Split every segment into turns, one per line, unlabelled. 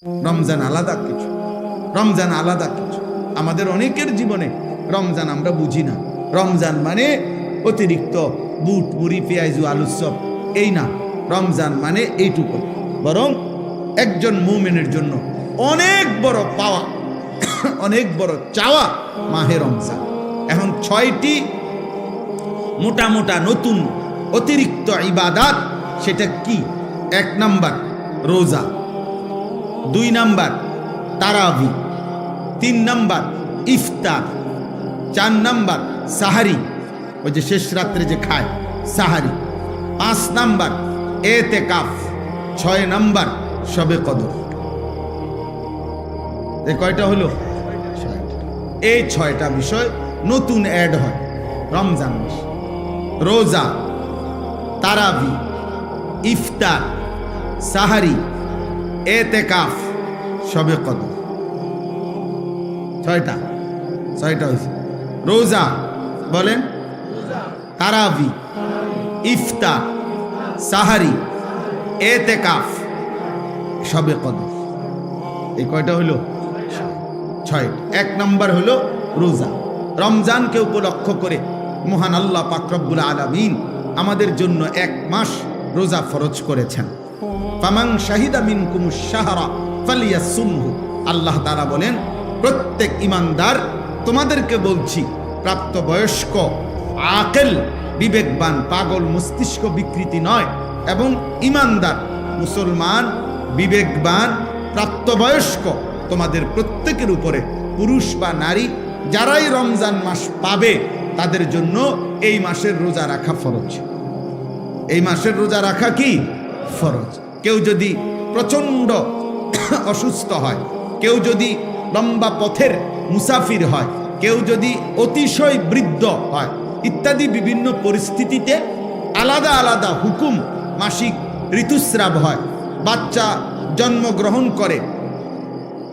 রমজান আলাদা কিছু, রমজান আলাদা কিছু। আমাদের অনেকের জীবনে রমজান আমরা বুঝি না। রমজান মানে অতিরিক্ত বুট মুড়ি পেঁয়াজু আলুর চপ, এই না। রমজান মানে এইটুকু। বরং একজন মুমিনের জন্য অনেক বড় পাওয়া, অনেক বড় চাওয়া মাহে রমজান। এখন 6টি মোটা মোটা নতুন অতিরিক্ত ইবাদত, সেটা কি? 1 নাম্বার রোজা, 2 নাম্বার তারাবি, 3 নাম্বার ইফতার, 4 নাম্বার সাহারি, ওই যে শেষ রাত্রে যে খায় সাহারি, 5 নাম্বার এতেকাফ, 6 নাম্বার শবে কদর। এই কয়টা হলো? এই 6টা বিষয় নতুন অ্যাড হয় রমজান মাসে। রোজা, তারাবি, ইফতার, সাহারি, এতেকাফ, শবে কদর। 6টা হয়েছে। রোজা বলেন, তারাবি, ইফতার, সাহারি, এতেকাফ, শবে কদর। এই কয়টা হলো? 6। 1 নাম্বার হলো রোজা। রমজানকে উপলক্ষ করে মহান আল্লাহ পাক রব্বুল আলামিন আমাদের জন্য 1 মাস রোজা ফরজ করেছেন। ফামান শাহিদা মিনকুমুশ শাহরা ফালিয়াসুমহু। আল্লাহ তাআলা বলেন, প্রত্যেক ইমানদার, তোমাদেরকে বলছি, প্রাপ্তবয়স্ক, আকেল, বিবেকবান, পাগল মস্তিষ্ক বিকৃতি নয়, এবং ইমানদার মুসলমান, বিবেকবান, প্রাপ্তবয়স্ক, তোমাদের প্রত্যেকের উপরে, পুরুষ বা নারী, যারাই রমজান মাস পাবে তাদের জন্য এই মাসের রোজা রাখা ফরজ। এই মাসের রোজা রাখা কি ফরজ। কেউ যদি প্রচণ্ড অসুস্থ হয়, কেউ যদি লম্বা পথের মুসাফির হয়, কেউ যদি অতিশয় বৃদ্ধ হয়, ইত্যাদি বিভিন্ন পরিস্থিতিতে আলাদা আলাদা হুকুম, মাসিক ঋতুস্রাব হয়, বাচ্চা জন্মগ্রহণ করে,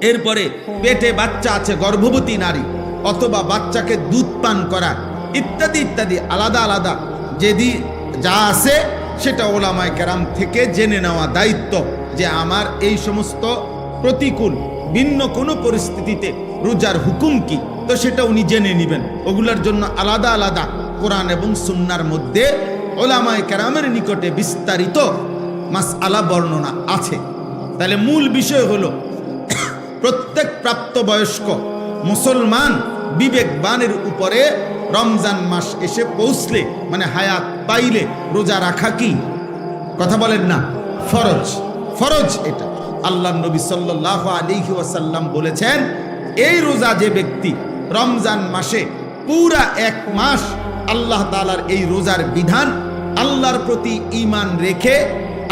এরপরে পেটে বাচ্চা আছে, গর্ভবতী নারী, অথবা বাচ্চাকে দুধ পান করা, ইত্যাদি ইত্যাদি আলাদা আলাদা যেদি যা আছে সেটা ওলামায়ে কেরাম থেকে জেনে নেওয়া দায়িত্ব, যে আমার এই সমস্ত প্রতিকূল ভিন্ন কোনো পরিস্থিতিতে রোজার হুকুম কি, তো সেটা উনি জেনে নেবেন। ওগুলোর জন্য আলাদা আলাদা কোরআন এবং সুন্নাহর মধ্যে ওলামায়ে কেরামের নিকটে বিস্তারিত মাসআলা বর্ণনা আছে। তাহলে মূল বিষয় হলো, প্রত্যেক প্রাপ্তবয়স্ক মুসলমান বিবেকবানের উপরে রমজান মাস এসে পৌঁছলে, মানে হায়াত পাইলে, রোজা রাখা কি? কথা বলেন না, ফরজ। ফরজ এটা। আল্লাহ নবী সাল্লাল্লাহু আলাইহি ওয়াসাল্লাম বলেছেন, এই রোজা যে ব্যক্তি রমজান মাসে পুরা 1 মাস আল্লাহ তাআলার এই রোজার বিধান, আল্লাহর প্রতি ঈমান রেখে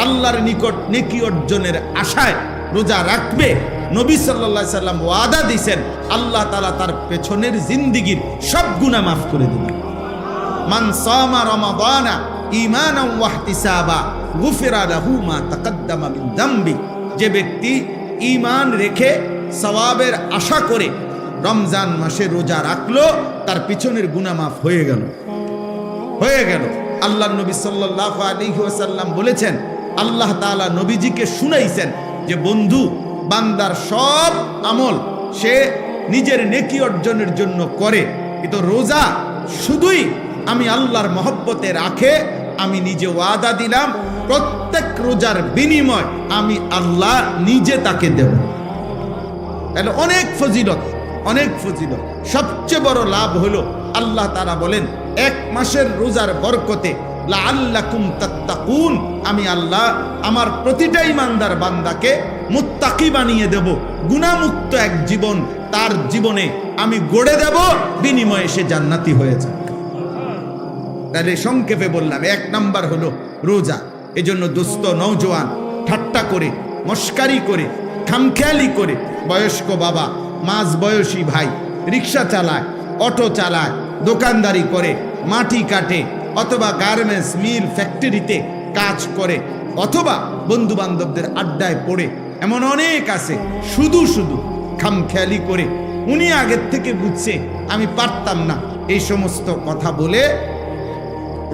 আল্লাহর নিকট নেকি অর্জনের আশায় রোজা রাখবে, নবী সাল্লাল্লাহু আলাইহি সাল্লাম ওয়াদা দিয়েছেন, আল্লাহ তাআলা তার পেছনের জিন্দেগীর সব গুনাহ মাফ করে দিবেন। মান সামা রমাদানা ঈমানান ওয়া ইহতিসাবা গুফিরা লাহু মা তাকদ্দামা মিন যামবি। যে ব্যক্তি ঈমান রেখে সওয়াবের আশা করে রমজান মাসে রোজা রাখলো, তার পিছনের গুনাহ মাফ হয়ে গেল। আল্লাহ নবী সাল্লাল্লাহু আলাইহি ওয়াসাল্লাম বলেছেন, আল্লাহ তাআলা নবীজিকে শুনাইছেন যে বন্ধু, বান্দার সব আমল সে নিজের নেকি অর্জনের জন্য করে, কিন্তু রোজা শুধুই আমি আল্লাহর মহব্বতে রাখে। আমি নিজে ওয়াদা দিলাম, প্রত্যেক রোজার বিনিময় আমি আল্লাহ নিজে তাকে দেব। তাহলে অনেক ফজিলত, অনেক ফজিলত। সবচেয়ে বড় লাভ হলো, আল্লাহ তাআলা বলেন, 1 মাসের রোজার বরকতে লাআল্লাকুম তাত্তাকুন, আমি আল্লাহ আমার প্রতিটা ঈমানদার বান্দাকে মুত্তাকি বানিয়ে দেব, গুনাহমুক্ত এক জীবন তার জীবনে আমি গড়ে দেব, বিনিময়ে সে জান্নাতি হয়ে যাবে। তাহলে সংক্ষেপে বললাম, 1 নাম্বার হলো রোজা। এজন্য দোস্ত নওজোয়ান ঠাট্টা করে, মস্কারি করে, খামখেয়ালি করে, বয়স্ক বাবা, মাঝ বয়সী ভাই রিক্সা চালায়, অটো চালায়, দোকানদারি করে, মাটি কাটে, অথবা গার্মেন্টস মিল ফ্যাক্টরিতে কাজ করে, অথবা বন্ধু বান্ধবদের আড্ডায় পড়ে, এমন অনেক আছে শুধু শুধু খামখেয়ালি করে। উনি আগের থেকে বুঝছে আমি পারতাম না, এই সমস্ত কথা বলে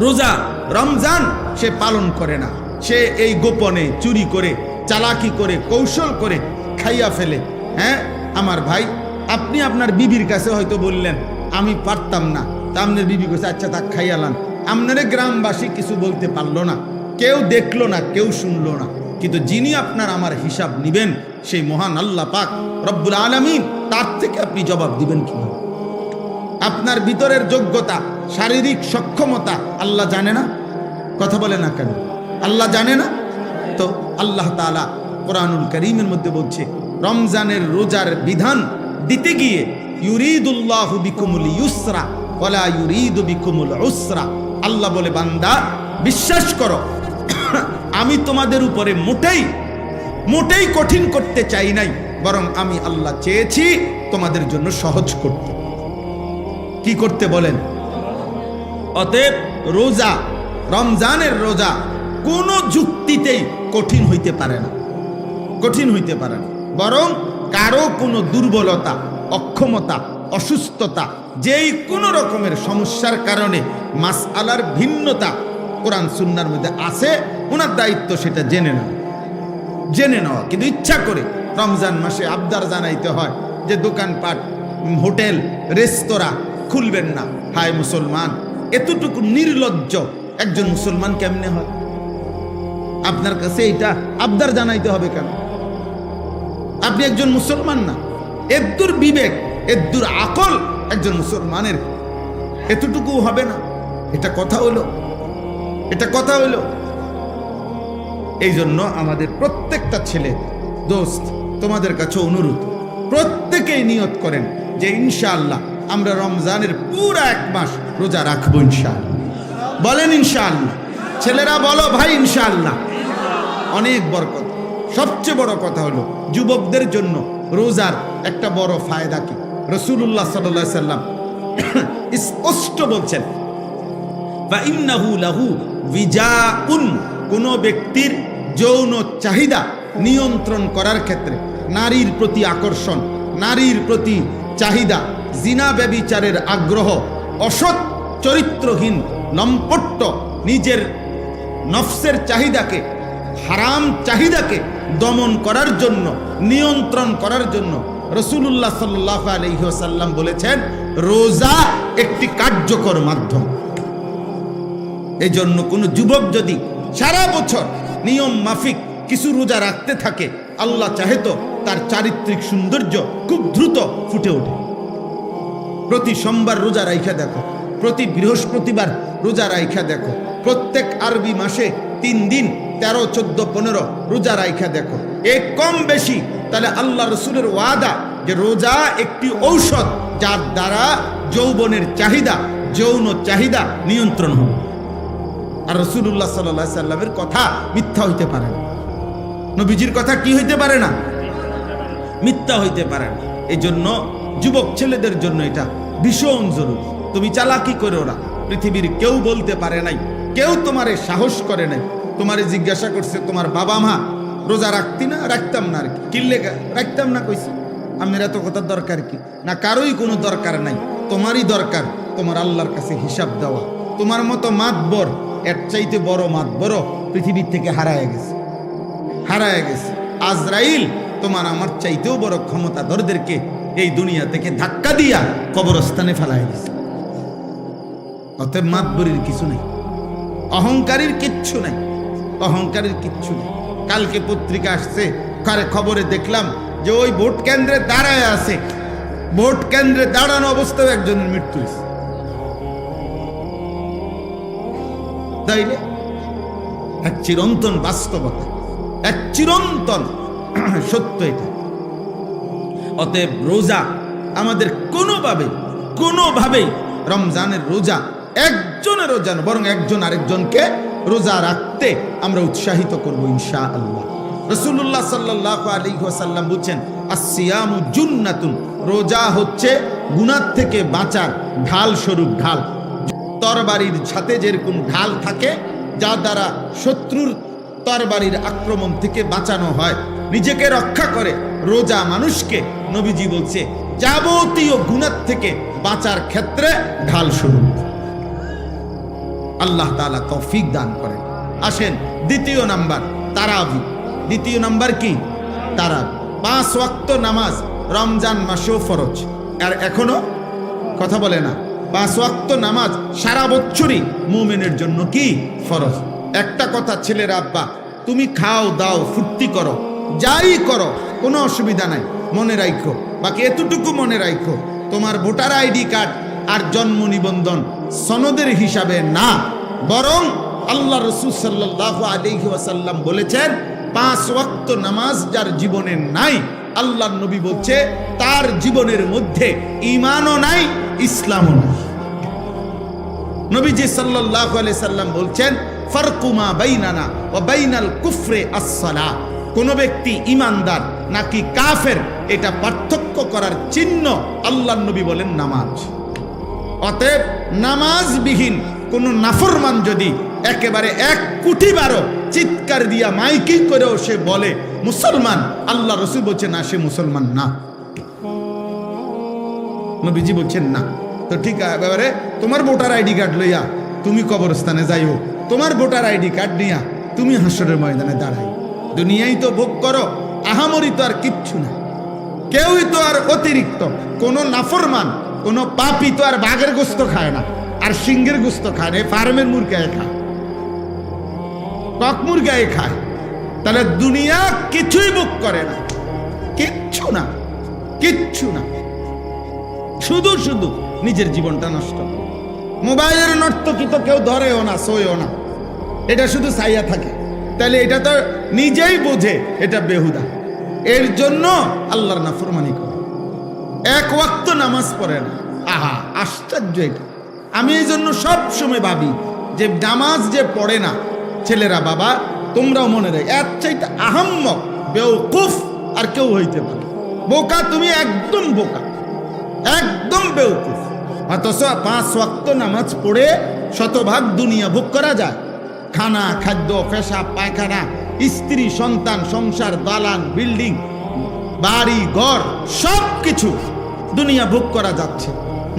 রোজা রমজান সে পালন করে না। সে এই গোপনে চুরি করে চালাকি করে কৌশল করে খাইয়া ফেলে। হ্যাঁ আমার ভাই, আপনি আপনার বিবির কাছে হয়তো বললেন আমি পারতাম না, তা আপনার বিবি কাছে আচ্ছা তা খাইয়ালান, আপনারে গ্রামবাসী কিছু বলতে পারলো না, কেউ দেখলো না, কেউ শুনলো না, কিন্তু যিনি আপনার আমার হিসাব নিবেন সেই মহান আল্লাহ পাক রব্বুল আলামিন, তার থেকে আপনি জবাব দিবেন কিভাবে? আপনার ভিতরের যোগ্যতা, শারীরিক সক্ষমতা আল্লাহ জানে না? কথা বলে না কেন? আল্লাহ জানে না? তো আল্লাহ তাআলা কোরআনুল কারীমের মধ্যে বলছে রমজানের রোজার বিধান দিতে গিয়ে ইউরিদুল্লাহু বিকুমুল ইউসরা ওয়ালা ইউরিদু বিকুমুল উসরা। আল্লাহ বলে বান্দা বিশ্বাস করো, আমি তোমাদের উপরে মোটেই কঠিন করতে চাই নাই, বরং আমি আল্লাহ চেয়েছি তোমাদের জন্য সহজ করতে। কি করতে বলেন? অতএব রোজা, রমজানের রোজা কোনো যুক্তিতেই কঠিন হইতে পারে না, কঠিন হইতে পারে না, বরং কারো কোনো দুর্বলতা, অক্ষমতা, অসুস্থতা, যেই কোনো রকমের সমস্যার কারণে মাসআলার ভিন্নতা কোরআন সুন্নাহর মধ্যে আছে, ওনার দায়িত্ব সেটা জেনে নেওয়া। কিন্তু ইচ্ছা করে রমজান মাসে আবদার জানাইতে হয় যে দোকানপাট, হোটেল, রেস্তোরাঁ খুলবেন না। হায় মুসলমান, এতটুকু নির্লজ্জ একজন মুসলমান কেমনে হয়? আপনার কাছে এটা আবদার জানাইতে হবে কেন? আপনি একজন মুসলমান না? এদ্দুর বিবেক, এদ্দুর আকল একজন মুসলমানের এতটুকু হবে না? এটা কথা হলো? এটা কথা হলো? এই জন্য আমাদের প্রত্যেকটা ছেলে, দোস্ত, তোমাদের কাছে অনুরোধ, প্রত্যেকেই নিয়ত করেন যে ইনশাআল্লাহ আমরা রমজানের পুরা 1 মাস রোজা রাখবো ইনশাআল্লাহ। বলেন ইনশাআল্লাহ। ছেলেরা বলো ভাই ইনশাআল্লাহ। অনেক বরকত। সবচেয়ে বড় কথা হলো যুবকদের জন্য রোজার একটা বড় ফায়দা কি? রাসূলুল্লাহ সাল্লাল্লাহু আলাইহি সাল্লাম স্পষ্ট বলছেন, ফাইন্নাহু লাহু বিজাউন, কোন ব্যক্তির যৌন চাহিদা নিয়ন্ত্রণ করার ক্ষেত্রে, নারীর প্রতি আকর্ষণ, নারীর প্রতি চাহিদা, জিনা ব্যভিচারের আগ্রহ, অসৎ চরিত্রহীন লম্পট্য, নিজের নফসের চাহিদাকে, হারাম চাহিদাকে দমন করার জন্য, নিয়ন্ত্রণ করার জন্য রাসূলুল্লাহ সাল্লাল্লাহু আলাইহি ওয়াসাল্লাম বলেছেন রোজা একটি কার্যকর মাধ্যম। এই জন্য কোনো যুবক যদি সারা বছর নিয়ম মাফিক কিছু রোজা রাখতে থাকে, আল্লাহ চাহে তো তার চারিত্রিক সৌন্দর্য খুব দ্রুত ফুটে ওঠে। প্রতি সোমবার রোজা রাইখা দেখো, প্রতি বৃহস্পতিবার রোজা রাইখা দেখো, প্রত্যেক আরবি মাসে 3 দিন 13, 14, 15 রোজা রাইখা দেখো। এ কম বেশি তাহলে আল্লাহ রসুলের ওয়াদা যে রোজা একটি ঔষধ, যার দ্বারা যৌবনের চাহিদা, যৌন চাহিদা নিয়ন্ত্রণ হবে। আর রাসূলুল্লাহ সাল্লাল্লাহু আলাইহি সাল্লামের কথা মিথ্যা হইতে পারে না, নবীজির কথা কি হইতে পারে না? মিথ্যা হইতে পারে না। এই জন্য যুবক ছেলেদের জন্য এটা ভীষণ জরুরি। তুমি চালাকি করো না, পৃথিবীর কেউ বলতে পারে নাই, কেউ তোমারে সাহস করে নাই। তোমারে জিজ্ঞাসা করছে তোমার বাবা মা রোজা রাখতি না? রাখতাম না। আর কি কিল্লে রাখতাম না কইছি? আমার এত কথার দরকার কি? না, কারোই কোনো দরকার নাই, তোমারই দরকার তোমার আল্লাহর কাছে হিসাব দেওয়া। তোমার মতো মাতবর, এর চাইতে বড় মাতবর পৃথিবীর থেকে হারায় গেছে। আজরাইল তোমার আমার চাইতেও বড় ক্ষমতাধরদেরকে এই দুনিয়া থেকে ধাক্কা দিয়া কবরস্থানে ফেলায় দিছে। অতএব মাতবরির কিছু নেই, অহংকারীর কিচ্ছু নাই, অহংকারীর কিচ্ছু নেই। কালকে পত্রিকা আসছে, খবরে দেখলাম যে ওই ভোট কেন্দ্রে দাঁড়ায় আছে, ভোট কেন্দ্রে দাঁড়ানো অবস্থায় একজনের মৃত্যু হয়েছে। তাইলে এক চিরন্তন বাস্তবতা, এক চিরন্তন সত্য এটা। অতএব রোজা আমাদের কোনোভাবেই রমজানের রোজা একজনের রোজা না, বরং একজন আরেকজনকে রোজা রাখতে আমরা উৎসাহিত করব ইনশাআল্লাহ। রাসূলুল্লাহ সাল্লাল্লাহু আলাইহি ওয়াসাল্লাম বলেন আসসিয়ামু জুন্নাতুন, রোজা হচ্ছে গুনাহ থেকে বাঁচার ঢাল স্বরূপ ঢাল। তরবারির সাথে যেরকম ঢাল থাকে, যা দ্বারা শত্রুর তরবারির আক্রমণ থেকে বাঁচানো হয়, নিজেকে রক্ষা করে, রোজা মানুষকে নবীজি বলছে যাবতীয় গুনাহ থেকে বাঁচার ক্ষেত্রে ঢাল স্বরূপ। আল্লাহ তাআলা তৌফিক দান করেন। আসেন দ্বিতীয় নাম্বার, তারাবি। দ্বিতীয় নাম্বার কি? তারা 5 ওয়াক্ত নামাজ রমজান মাসেও ফরজ। আর এখনো কথা বলে না, 5 ওয়াক্ত নামাজ সারা বছরই মুমিনের জন্য কি ফরজ। একটা কথা ছেলের আব্বা, তুমি খাও দাও ফুর্তি করো যাই করো কোনো অসুবিধা নাই, মনে রাখো, বাকি এতটুকু মনে রাখো, তোমার ভোটার আইডি কার্ড আর জন্ম নিবন্ধন সনদের হিসাবে না, বরং আল্লাহ রাসূল সাল্লাল্লাহু আলাইহি ওয়াসাল্লাম বলেছেন 5 ওয়াক্ত নামাজ যার জীবনে নাই, আল্লাহর নবী বলছে তার জীবনের মধ্যে ঈমানও নাই ইসলামও নাই। নবীজি সাল্লাল্লাহু আলাইহি সাল্লাম বলছেন ফারকু মা বাইনানা ওয়া বাইনাল কুফরি আস-সালাহ। কোন ব্যক্তি ঈমানদার নাকি কাফের এটা পার্থক্য করার চিহ্ন আল্লাহর নবী বলেন নামাজ। অতএব নামাজবিহীন কোন নাফরমান যদি একেবারে 1 কোটি বারো চিৎকার দিয়া মাইকিং করেও সে বলে মুসলমান, আল্লাহ রাসূল বলছেন না, সে মুসলমান না। নবীজি বলছেন না। তো ঠিক এবারে তোমার ভোটার আইডি কার্ড লইয়া তুমি কবরস্থানে যাইও, তোমার ভোটার আইডি কার্ড নিয়া তুমি হাসরের ময়দানে দাঁড়াই, দুনিয়ায় তো ভোগ করো, আহামরি তো আর কিচ্ছু না, কেউই তো আর অতিরিক্ত কোন নাফরমান কোন পাপী তো আর বাঘের গোস্ত খায় না, আর সিংহের গোস্ত খায় না, ফার্মের মুরগায় খায়, কক মুরগায় খায়। তাহলে দুনিয়া কিছুই ভোগ করে না, কিচ্ছু না, কিচ্ছু না, শুধু শুধু নিজের জীবনটা নষ্ট। মোবাইলের নর্তকী তো কেউ ধরেও না, সইও না, এটা শুধু চাইয়া থাকে, তাহলে এটা তো নিজেই বোঝে এটা বেহুদা, এর জন্য আল্লাহর নাফরমানি করে, 1 ওয়াক্ত নামাজ পড়ে না। আহা আশ্চর্য এটা। আমি এই জন্য সব সময় ভাবি যে নামাজ যে পড়ে না ছেলেরা, বাবা তোমরাও মনে রাখ, এর চাইতে আহাম্মক বেওকুফ আর কেউ হইতে পারে। বোকা তুমি, একদম বোকা, একদম বেওকুফ। অথচ 5 ওয়াক্ত নামাজ পড়ে শতভাগ দুনিয়া ভোগ করা যায়, খানা খাদ্য পেশাব পায়খানা স্ত্রী সন্তান সংসার দালান বিল্ডিং বাড়ি ঘর সব কিছু দুনিয়া ভোগ করা যাচ্ছে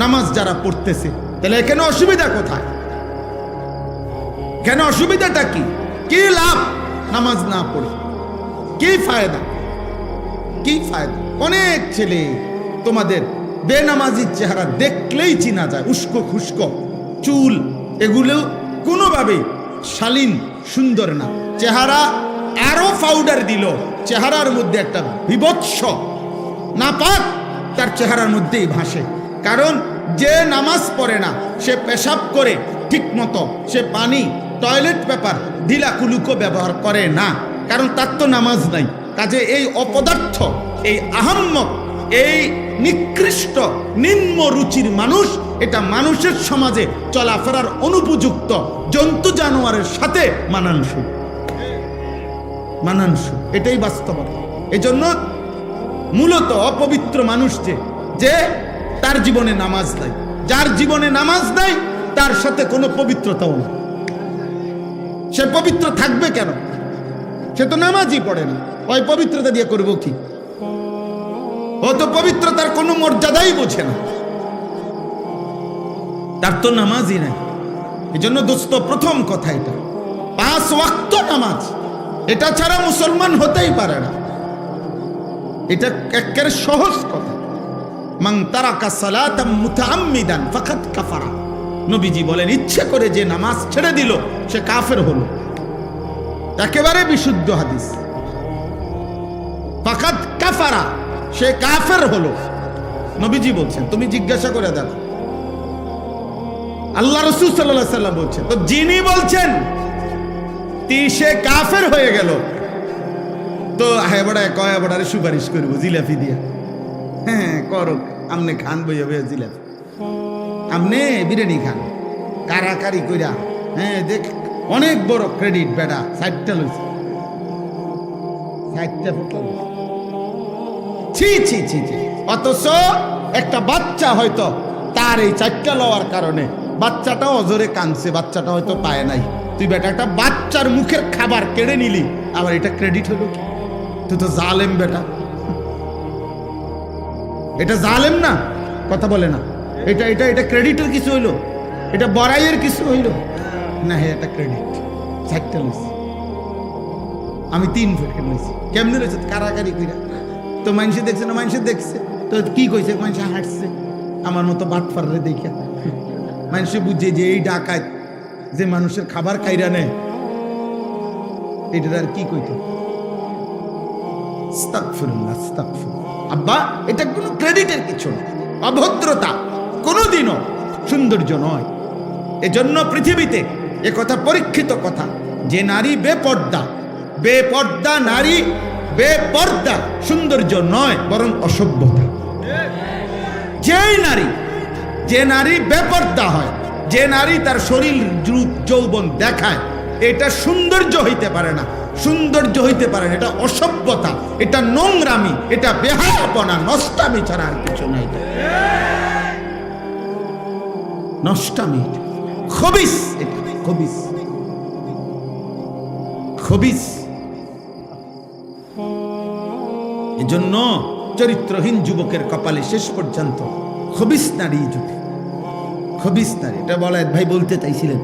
নামাজ যারা পড়তেছে। তাহলে এখানে অসুবিধা কোথায়? কেন অসুবিধাটা কি? কি লাভ নামাজ না পড়ে? কি ফায়দা? কি ফায়দা? অনেক ছেলে তোমাদের বেনামাজির চেহারা দেখলেই চিনা যায়, উস্কো খুস্কো চুল, এগুলো কোনোভাবেই শালীন সুন্দর না, চেহারা আরো পাউডার দিল, চেহারার মধ্যে একটা বিভৎস নাপাক তার চেহারার মধ্যেই ভাসে। কারণ যে নামাজ পড়ে না সে পেশাব করে ঠিক মতো, সে পানি টয়লেট পেপার ঢিলা কুলুকো ব্যবহার করে না, কারণ তার তো নামাজ নাই। কাজে এই অপদার্থ, এই আহাম্মক, এই নিকৃষ্ট নিম্ন রুচির মানুষ, এটা মানুষের সমাজে চলাফেরার অনুপযুক্ত, জন্তু জানোয়ারের সাথে মানানসই, মানানসই, এটাই বাস্তবতা। এজন্য মূলত অপবিত্র মানুষ যে তার জীবনে নামাজ নাই, যার জীবনে নামাজ নাই তার সাথে কোনো পবিত্রতাও নেই। সে পবিত্র থাকবে কেন? সে তো নামাজই পড়ে না, ওই পবিত্রতা দিয়ে করবো কি? ও তো পবিত্রতার কোনো মর্যাদাই বোঝে না, তার তো নামাজই নাই। এই জন্য দোস্ত প্রথম কথা এটা, 5 ওয়াক্ত নামাজ, এটা ছাড়া মুসলমান হতেই পারে না। এটা একেবারে সহজ কথা। মান তারাকা সালাতাম মুতাআম্মিদান ফাকাদ কাফারা। নবীজি বলেন ইচ্ছে করে যে নামাজ ছেড়ে দিল সে কাফের হলো, একেবারে বিশুদ্ধ হাদিস। ফাকাদ কাফারা, সে কাফের হলো, নবীজি বলছেন। তুমি জিজ্ঞাসা করে দেখো, আল্লাহ রাসূল সাল্লাল্লাহু আলাইহি ওয়াসাল্লাম বলছেন, তো যিনি বলছেন সে কাফের হয়ে গেল, তো হেবড়ায় কয় বড়ারে সুপারিশ করব জিলাপি দিয়া, হ্যাঁ করো, আমনে খান বইয়া বইয়া জিলাপি, আমনে বিরিয়ানি খান কারাকারি কইরা, হ্যাঁ দেখ অনেক বড় ক্রেডিট বেটা, 60টা লইছে, 60টা ফুটল, ছি ছি ছি ছি। অথচ একটা বাচ্চা হয়তো তার এই 4টা লওয়ার কারণে বাচ্চাটা অজরে কাঁদছে, বাচ্চাটা হয়তো পায় নাই, তুই বেটা একটা বাচ্চার মুখের খাবার কেড়ে নিলি, আবার এটা ক্রেডিট হলো কি? তুই তো জালেম বেটা, এটা জালেম না? কথা বলে না, এটা এটা এটা ক্রেডিটের কিছু হইলো? এটা বড়াইয়ের কিছু হইলো না? হ্যাঁ এটা ক্রেডিট, 4টা লইছে। আমি 3 প্যাকেট নিয়েছি। কেমনে রয়েছে? কারাকারি কইরা। তো মানুষে দেখছে না? মানুষে দেখছে তো কি কইছে? মানুষে হাঁটছে আমার মতো বাটফারে দেখে। মানুষে বুঝে যে এই ডাকাত যে মানুষের খাবার খাইরা নেয়, এটার আর কি কইতো? আস্তাগফিরুল্লাহ, আস্তাগফিরুল্লাহ। আব্বা, এটা কোনো ক্রেডিটের কিছু না, অভদ্রতা কোনোদিনও সৌন্দর্য নয়। এজন্য পৃথিবীতে এ কথা পরীক্ষিত কথা যে নারী বেপর্দা নারী বেপর্দা সৌন্দর্য নয়, বরং অসভ্যতা। যে নারী বেপর্দা হয়, যে নারী তার শরীর রূপ যৌবন দেখায়, এটা সৌন্দর্য হইতে পারে না। সৌন্দর্য হইতে পারে না, এটা অসভ্যতা, এটা নোংরামি, এটা বেহায়াপনা, নষ্টামি ছাড়া আর কিছু নাই। নষ্টামি, খবিস, এটা খবিস, খবিস। এজন্য চরিত্রহীন যুবকের কপালে শেষ পর্যন্ত খবিস নারী জুটে। খবিস নারী, এটা বলায়েত ভাই বলতে চাইছিলেন,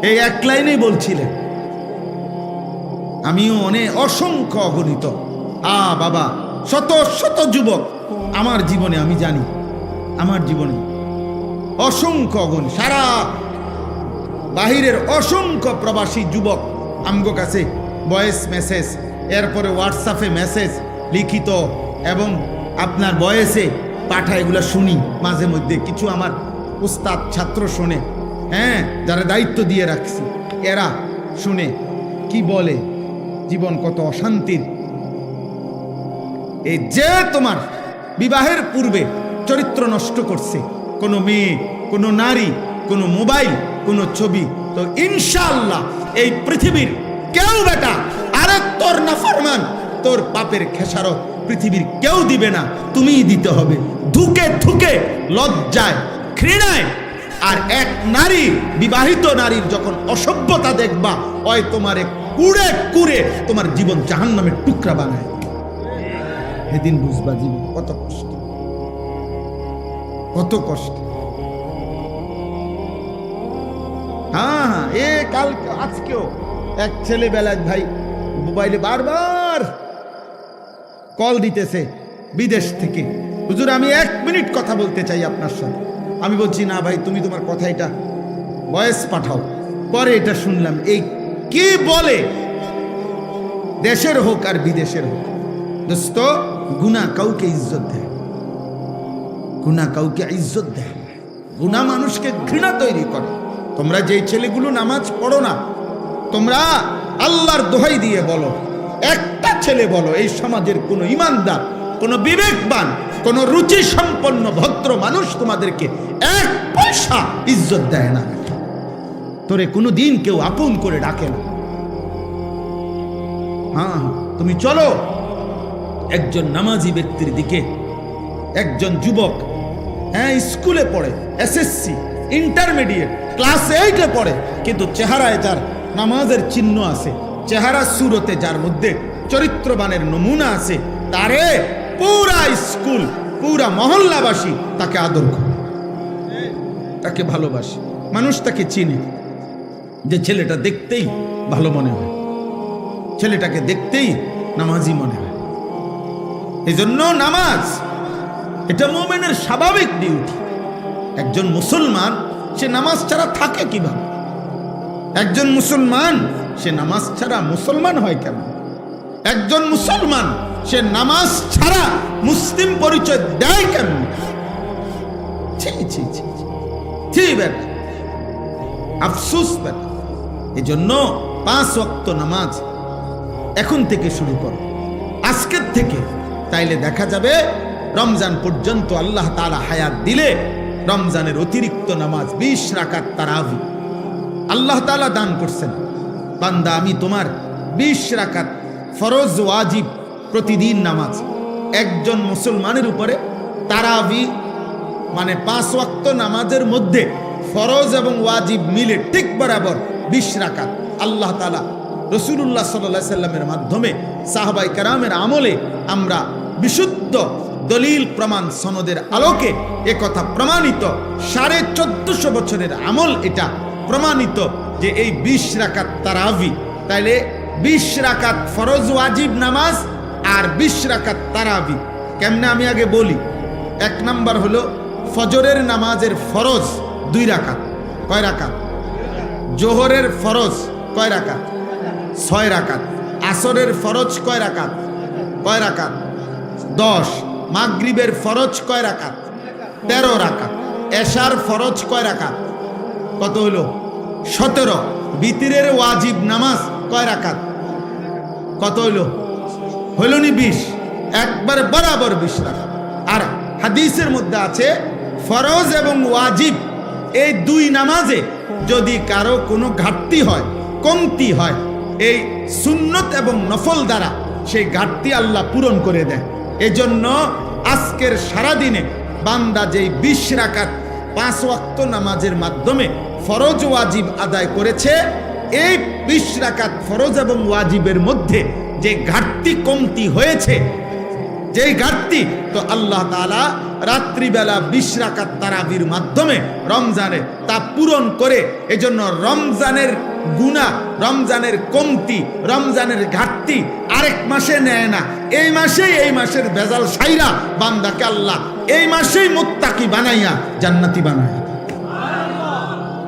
এই এক লাইনেই বলছিলেন। আমিও অসংখ্য অগণিত বাবা শত শত যুবক আমার জীবনে, আমি জানি আমার জীবনে অসংখ্য অগণিত, সারা বাহিরের অসংখ্য প্রবাসী যুবক আমগো কাছে ভয়েস মেসেজ, এরপরে হোয়াটসঅ্যাপে মেসেজ লিখিত এবং আপনার ভয়েসে পাঠা, এগুলা শুনি মাঝে মধ্যে। কিছু আমার উস্তাদ ছাত্র শোনে, হ্যাঁ, যারা দায়িত্ব দিয়ে রাখছি, এরা শুনে কি বলে, জীবন কত অশান্তির। এই যে তোমার বিবাহের পূর্বে চরিত্র নষ্ট করছে কোনো মেয়ে, কোনো নারী, কোনো মোবাইল, কোনো ছবি, তো ইনশাআল্লাহ এই পৃথিবীর কেউ বেটা আরে তোর নাফরমান, তোর পাপের খেসারত পৃথিবীর কেউ দিবে না, তুমিই দিতে হবে, ধুকে ধুকে, লজ্জায়, ঘৃণায়। আর এক নারী, বিবাহিত নারীর যখন অসভ্যতা দেখবা, ওই তোমারে কুড়ে কুড়ে তোমার জীবন জাহান্নামের টুকরা বানায়। সেদিন বুঝবা জীবন কত কষ্ট, কত কষ্ট। হ্যাঁ, কালকে আজকেও এক ছেলে বেলায় ভাই মোবাইলে বারবার কল দিতেছে বিদেশ থেকে, হুজুর আমি 1 মিনিট কথা বলতে চাই আপনার সাথে। আমি বলছি না ভাই, তুমি তোমার কথা এটা ভয়েস পাঠাও। পরে এটা শুনলাম, এই কি বলে, দেশের হোক আর বিদেশের হোক, দোস্ত, গুনাহ কাউকে ইজ্জত দেয়, গুনাহ কাউকে ইজ্জত দেয়, গুনাহ মানুষকে ঘৃণা তৈরি করে। তোমরা যেই ছেলেগুলো নামাজ পড়ো না, তোমরা আল্লাহর দোহাই দিয়ে বলো, একটা ছেলে বলো এই সমাজের কোনো ইমানদার, কোনো বিবেকবান, কোনো রুচি সম্পন্ন ভদ্র মানুষ তোমাদেরকে 1 পয়সা ইজ্জত দেয় না, তোরে কোনো দিন কেউ আপন করে ডাকে না। হ্যাঁ, তুমি চলো একজন নামাজি ব্যক্তির দিকে। একজন যুবক, হ্যাঁ, স্কুলে পড়ে, এসএসসি, ইন্টারমিডিয়েট, ক্লাস 8-এ পড়ে, কিন্তু চেহারায় যার নামাজের চিহ্ন আছে, চেহারা সুরতে যার মধ্যে চরিত্রবানের নমুনা আছে, তারে পুরা স্কুল, পুরা মহল্লাবাসী তাকে আদর করে, তাকে ভালোবাসে, মানুষ তাকে চিনে, যে ছেলেটা দেখতেই ভালো মনে হয়, ছেলেটাকে দেখতেই নামাজি মনে হয়। এজন্য নামাজ এটা মুমিনের স্বাভাবিক ডিউটি। একজন মুসলমান সে নামাজ ছাড়া থাকে কিভাবে? একজন মুসলমান সে নামাজ ছাড়া মুসলমান হয় কেমন? একজন মুসলমান সে নামাজ ছাড়া মুসলিম পরিচয় দেয় কেমন? আফসোস বেটা। এজন্য 5 ওয়াক্ত নামাজ এখন থেকে শুরু করো, আজকের থেকে। তাইলে দেখা যাবে রমজান পর্যন্ত আল্লাহ তাআলা হায়াত দিলে রমজানের অতিরিক্ত নামাজ 20 রাকাত তারাবি আল্লাহ তাআলা দান করছেন। বান্দা, আমি তোমার 20 রাকাত ফরজ ওয়াজিব প্রতিদিন নামাজ একজন মুসলমানের উপরে তারাবি, মানে 5 ওয়াক্ত নামাজের মধ্যে ফরজ এবং ওয়াজিব মিলে ঠিক বরাবর 20 রাকাত আল্লাহ তাআলা রাসূলুল্লাহ সাল্লাল্লাহু আলাইহি সাল্লামের মাধ্যমে সাহাবায়ে কেরামের আমলে আমরা বিশুদ্ধ দলিল প্রমাণ সনদের আলোকে একথা প্রমাণিত, 1450 বছরের আমল এটা প্রমাণিত যে এই 20 রাকাত তারাবি, তাইলে 20 রাকাত ফরজ ওয়াজিব নামাজ আর 20 রাকাত তারাবি। কেমনে আমি আগে বলি। 1 নাম্বার হলো ফজরের নামাজের ফরজ 2 রাকাত। কয় রাকাত? জোহরের ফরজ কয় রাকাত? 6 রাকাত। আসরের ফরজ কয় রাকাত? কয় রাকাত? 10। মাগরিবের ফরজ কয় রাকাত? 13 রাকাত। এশার ফরজ কয় রাকাত? কত হলো? 17। বিতিরের ওয়াজিব নামাজ কয় রাকাত? কত হইলো? হইল নি 20। একবারে বরাবর 20 রাকাত। আর হাদিসের মধ্যে আছে ফরজ এবং ওয়াজিব এই 2 নামাজে যদি কারো কোনো ঘাটতি হয়, কমতি হয়, এই সুন্নত এবং নফল দ্বারা সেই ঘাটতি আল্লাহ পূরণ করে দেয়। এজন্য আজকের সারাদিনে বান্দা যেই 20 রাকাত 5 ওয়াক্ত নামাজের মাধ্যমে ফরজ ওয়াজিব আদায় করেছে, এই 20 রাকাত ফরজ এবং ওয়াজিবের মধ্যে যে ঘাটতি কমতি হয়েছে, যেই ঘাটতি, তো আল্লাহ তাআলা রাত্রিবেলা 20 রাকাত তারাবির মাধ্যমে রমজানে তা পূরণ করে। এজন্য রমজানের গুনাহ, রমজানের কমতি, রমজানের ঘাটতি আরেক মাসে নেয় না। এই মাসেই এই মাসের ভেজাল সাইরা বান্দাকে আল্লাহ এই মাসেই মুত্তাকি বানাইয়া জান্নাতি বানায়।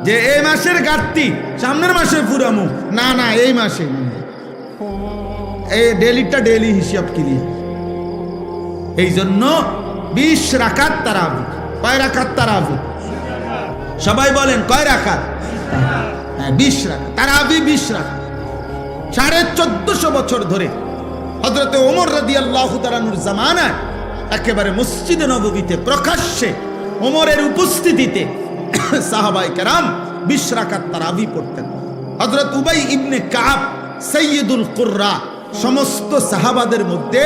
যে এই মাসের ঘাটতি সামনের মাসে পুরামু না, না এই মাসে, এই ডেলিটা ডেলি হিসাব ক্লিয়ার। এই জন্য 20 রাকাত তারাবি। কয় রাকাত তারাবি? সবাই বলেন কয় রাকাত? হ্যাঁ, 20 রাকাত তারাবি। 20 রাকাত 1450 বছর ধরে হযরতে ওমর রাদিয়াল্লাহু তাআলা আনহুর জামানায় একেবারে মসজিদে নববীতে প্রকাশ্যে ওমরের উপস্থিতিতে সাহাবায়ে কেরাম 20 রাকাত তারাবি পড়তেন। হযরত উবাই ইবনে কাব সাইয়্যিদুল কুররা, সমস্ত সাহাবাদের মধ্যে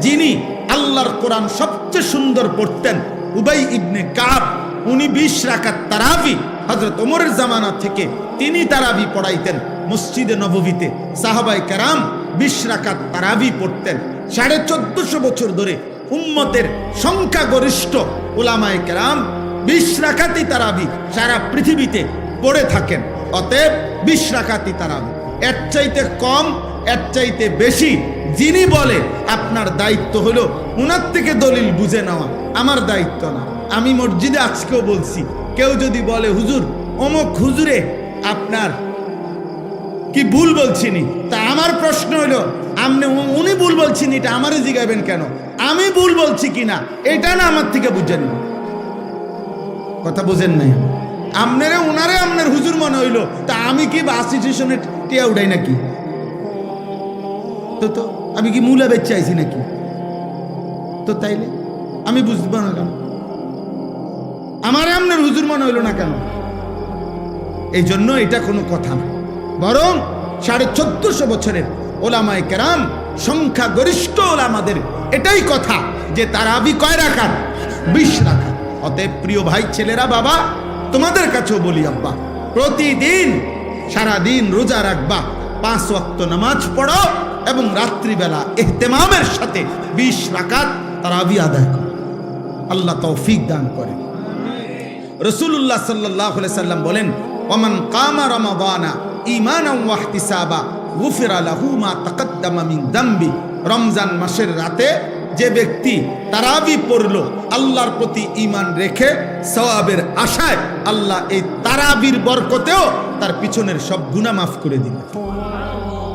যিনি আল্লাহর কোরআন সবচেয়ে সুন্দর পড়তেন, উবাই ইবনে কাব, উনি 20 রাকাত তারাবি হযরত ওমরের জামানা থেকে তিনি তারাবি পড়াইতেন মসজিদে নববীতে। সাহাবায়ে কেরাম 20 রাকাত তারাবি পড়তেন। 1450 বছর ধরে উম্মতের সংখ্যাগরিষ্ঠ উলামায়ে কেরাম 20 রাকাতই তারাবি সারা পৃথিবীতে পড়ে থাকেন। অতএব 20 রাকাতই তারাবি। এর চাইতে কম, এর চাইতে বেশি যিনি বলে, আপনার দায়িত্ব হলো উনার থেকে দলিল বুঝে নেওয়া, আমার দায়িত্ব না। আমি মসজিদে আজকেও বলছি, কেউ যদি বলে হুজুর অমুক হুজুরে আপনার কি ভুল বলছিনি, তা আমার প্রশ্ন হলো আপনি উনি ভুল বলছিনি, এটা আমারে জিগাবেন কেন? আমি ভুল বলছি কিনা এটা না আমার থেকে বুঝেন না। কথা বুঝেন নাই? আপনারে উনারে আপনার হুজুর মনে হইলো, তা আমি কি বাস স্টেশনে টিয়া উঠাই নাকি? তো আমি কি মূলা বেচে আইছি নাকি? তো তাইলে আমি বুঝবো না কেন? আমারে আপনার হুজুর মনে হইলো না কেন? এই জন্য এটা কোনো কথা না, বরং 1450 বছরের ওলামায়ে কেরাম সংখ্যাগরিষ্ঠ ওলামাদের এটাই কথা যে তারাবি কয় রাকাত? 20 রাকাত। অতএব প্রিয় ভাই, ছেলেরা, বাবা, তোমাদের কাছেও বলি, আব্বা, প্রতিদিন সারাদিন রোজা রাখবা, 5 ওয়াক্ত নামাজ পড়ো এবং রাত্রিবেলা ইহতেমামের সাথে 20 রাকাত তারাবি আদায় করো। আল্লাহ তৌফিক দান করে। রাসূলুল্লাহ সাল্লাল্লাহু আলাইহি সাল্লাম বলেন, ওমান কামা রমাদানা ঈমানান ওয়া ইহতিসাবা গুফিরা লাহু মা তাকাদ্দামা মিন যামবি। রমজান মাসের রাতে যে ব্যক্তি তারাবি পড়লো আল্লাহর প্রতি ঈমান রেখে, সওয়াবের আশায়, আল্লাহ এই তারাবির বরকতেও তার পিছনের সব গুনাহ মাফ করে দিবেন।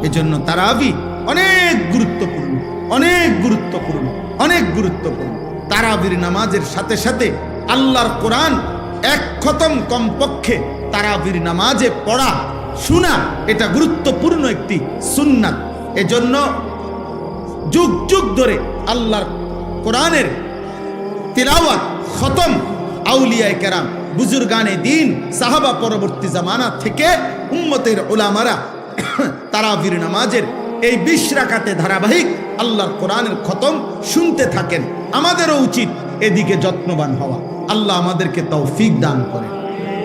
এজন্য তারাবি অনেক গুরুত্বপূর্ণ, অনেক গুরুত্বপূর্ণ, অনেক গুরুত্বপূর্ণ। তারাবির নামাজের সাথে সাথে আল্লাহর কোরআন 1 খতম কমপক্ষে তারাবির নামাজে পড়া, শোনা, এটা গুরুত্বপূর্ণ একটি সুন্নাত। এজন্য যুগ যুগ ধরে আল্লাহর কোরআনের তিলাওয়াত, খতম আউলিয়ায়ে কেরাম, বুজুর্গানে দ্বীন, সাহাবা পরবর্তী জামানা থেকে উম্মতের উলামারা তারাবির নামাজের এই 20 রাকাতে ধারাবাহিক আল্লাহর কোরআনের খতম শুনতে থাকেন। আমাদেরও উচিত এদিকে যত্নবান হওয়া। আল্লাহ আমাদেরকে তৌফিক দান করে।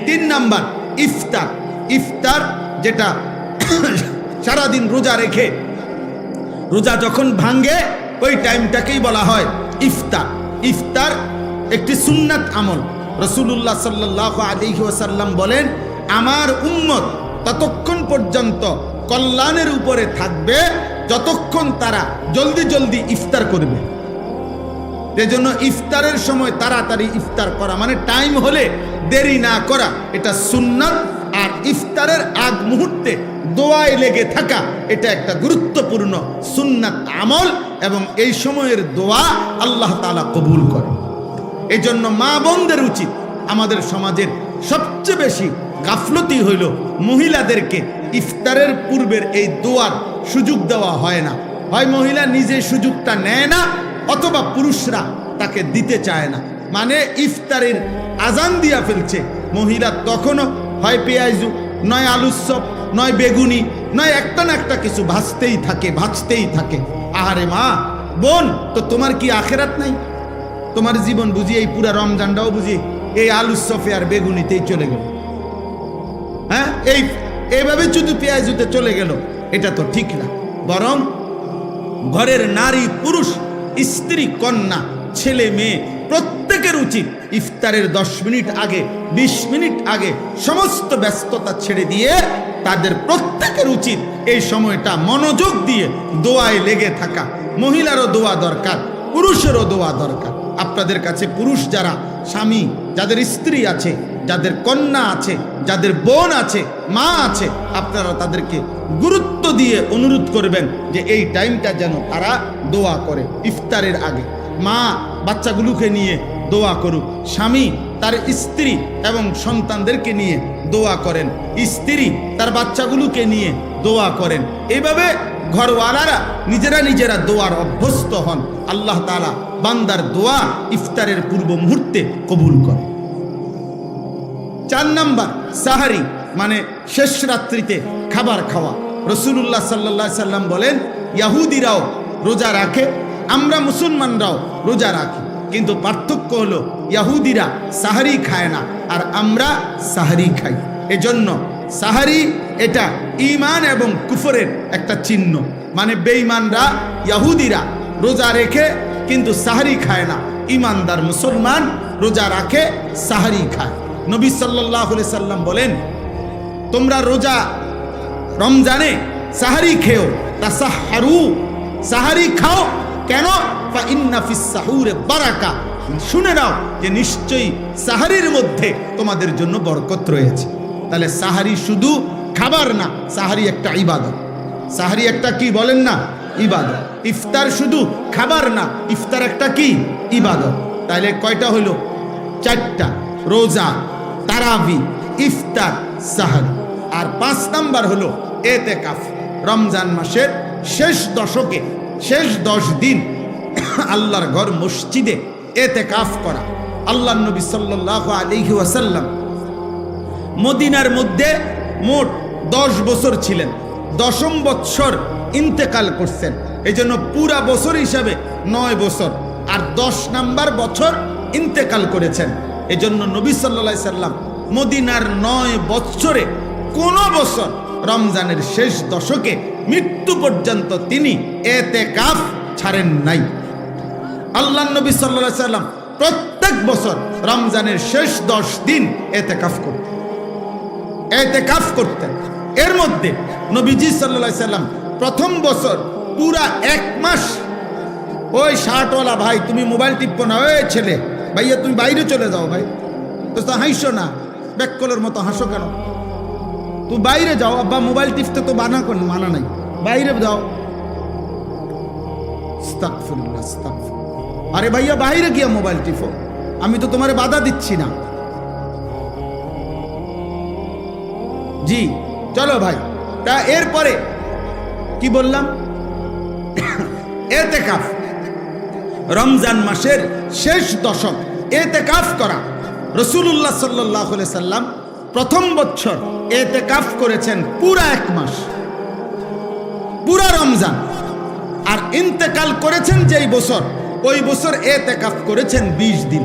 3 নাম্বার ইফতার। ইফতার যেটা সারাদিন রোজা রেখে রোজা যখন ভাঙ্গে ওই টাইমটাকেই বলা হয় ইফতার। ইফতার একটি সুন্নাত আমল। রাসূলুল্লাহ সাল্লাল্লাহু আলাইহি ওয়াসাল্লাম বলেন, আমার উম্মত ততক্ষণ পর্যন্ত কল্যাণের উপরে থাকবে যতক্ষণ তারা জলদি জলদি ইফতার করবে। এজন্য ইফতারের সময় তাড়াতাড়ি ইফতার করা, মানে টাইম হলে দেরি না করা, এটা সুন্নাত। আর ইফতারের আগ মুহূর্তে দোয়ায় লেগে থাকা, এটা একটা গুরুত্বপূর্ণ সুন্নাত আমল, এবং এই সময়ের দোয়া আল্লাহ তাআলা কবুল করে। এই জন্য মা বোনদের উচিত, আমাদের সমাজের সবচেয়ে বেশি গাফলতি হইল মহিলাদেরকে ইফতারের পূর্বের এই দোয়ার সুযোগ দেওয়া হয় না। হয় মহিলা নিজে সুযোগটা নেয় না, অথবা পুরুষরা তাকে দিতে চায় না। মানে ইফতারের আজান দিয়া ফেলছে, মহিলা তখনও হয় পেঁয়াজু, নয় আলুর চপ, নয় বেগুনি, নয় একটা না একটা কিছু ভাজতেই থাকে। আহারে মা বোন, তো তোমার কি আখেরাত নাই? তোমার জীবন বুঝি এই পুরা রমজানটাও বুঝি এই আলুর চপে আর বেগুনিতেই চলে গেল? হ্যাঁ, এইভাবে শুধু পেঁয়াজুতে চলে গেল, এটা তো ঠিক না। বরং ঘরের নারী পুরুষ, স্ত্রী কন্যা, ছেলে মেয়ে প্রত্যেকের উচিত ইফতারের 10 মিনিট আগে, 20 মিনিট আগে সমস্ত ব্যস্ততা ছেড়ে দিয়ে তাদের প্রত্যেকের উচিত এই সময়টা মনোযোগ দিয়ে দোয়ায় লেগে থাকা। মহিলারও দোয়া দরকার, পুরুষেরও দোয়া দরকার। আপনাদের কাছে পুরুষ যারা স্বামী, যাদের স্ত্রী আছে, যাদের কন্যা আছে, যাদের বোন আছে, মা আছে, আপনারা তাদেরকে গুরুত্ব দিয়ে অনুরোধ করবেন যে এই টাইমটা যেন তারা দোয়া করে ইফতারের আগে। মা বাচ্চাগুলোকে নিয়ে দোয়া করুক, স্বামী তার স্ত্রী এবং সন্তানদেরকে নিয়ে দোয়া করেন, স্ত্রী তার বাচ্চাগুলোকে নিয়ে দোয়া করেন। এইভাবে ঘরওয়ালারা নিজেরা দোয়ার অভ্যস্ত হন। আল্লাহ তাআলা বান্দার দোয়া ইফতারের পূর্ব মুহূর্তে কবুল করে। 4 নাম্বার, সাহারি, মানে শেষ রাত্রিতে খাবার খাওয়া। রাসূলুল্লাহ সাল্লাল্লাহু আলাইহি সাল্লাম বলেন, ইহুদিরাও রোজা রাখে, আমরা মুসলমানরাও রোজা রাখি, কিন্তু পার্থক্য হলো ইহুদিরা সাহারি খায় না আর আমরা সাহারি খাই। এজন্য সাহারি এটা ঈমান এবং কুফরের একটা চিহ্ন। মানে বেঈমানরা, ইহুদিরা রোজা রেখে কিন্তু সাহারি খায় না, ঈমানদার মুসলমান রোজা রাখে, সাহারি খায়। নবী সাল্লাল্লাহু আলাইহি সাল্লাম বলেন, তোমরা রোজা রমজানে সাহারি খেও, তাসাহহারু, সাহারি খাও। কেন? ফা ইন্না ফিস সাহুরে বারাকা, শুনে নাও যে নিশ্চয়ই সাহারির মধ্যে তোমাদের জন্য বরকত রয়েছে। তাহলে সাহারি শুধু খাবার না, সাহারি একটা ইবাদত। সাহারি একটা কি বলেন না? ইবাদত। ইফতার শুধু খাবার না, ইফতার একটা কি? ইবাদত। তাহলে কয়টা হলো? 4টা, রোজা, তারাবি, ইফতার, সাহারি। আর 5 নাম্বার হলো এতেকাফ। রমজান মাসের শেষ দশকে, শেষ 10 দিন আল্লাহর ঘর মসজিদে এতেকাফ করা। আল্লাহর নবী সাল্লাল্লাহু আলাইহি ওয়াসাল্লাম মদিনার মধ্যে মোট 10 বছর ছিলেন, 10ম বৎসর ইন্তেকাল করছেন। এই জন্য পুরা বছর হিসাবে 9 বছর, আর 10 নাম্বার বছর ইন্তেকাল করেছেন। এই জন্য নবী সাল্লাল্লাহু আলাইহি সাল্লাম মদিনার 9 বৎসরে কোন বছর রমজানের শেষ দশকে মৃত্যু পর্যন্ত তিনি এতেকাফ ছাড়েন নাই। আল্লাহর নবী সাল্লাল্লাহু আলাইহি সাল্লাম প্রত্যেক বছর রমজানের শেষ 10 দিন এতেকাফ করতেন। এর মধ্যে নবীজি সাল্লাল্লাহু আলাইহি সাল্লাম প্রথম বছর পুরা 1 মাস, ওই শার্টওয়ালা ভাই তুমি মোবাইল টিপো না, ওই ছেলে ভাইয়া তুমি বাইরে চলে যাও, ভাই তো হাসো না, ব্যাককলের মতো হাসো কেন? তুই বাইরে যাও, আব্বা মোবাইল টিপতে তো মানা নাই, বাইরে যাও। আস্তাগফিরুল্লাহ, আস্তাগফিরুল্লাহ। আরে ভাইয়া বাইরে গিয়া মোবাইল টিপো, আমি তো তোমারে বাধা দিচ্ছি না। জি চলো ভাই। তা এরপরে কি বললাম? এতেকাফ, রমজান মাসের শেষ দশক এতেকাফ করা। রাসূলুল্লাহ সাল্লাল্লাহু আলাইহি সাল্লাম প্রথম বছর এতেকাফ করেছেন পুরা 1 মাস, পুরা রমজান। আর ইন্তেকাল করেছেন যেই বছর, ওই বছর এতেকাফ করেছেন 20 দিন।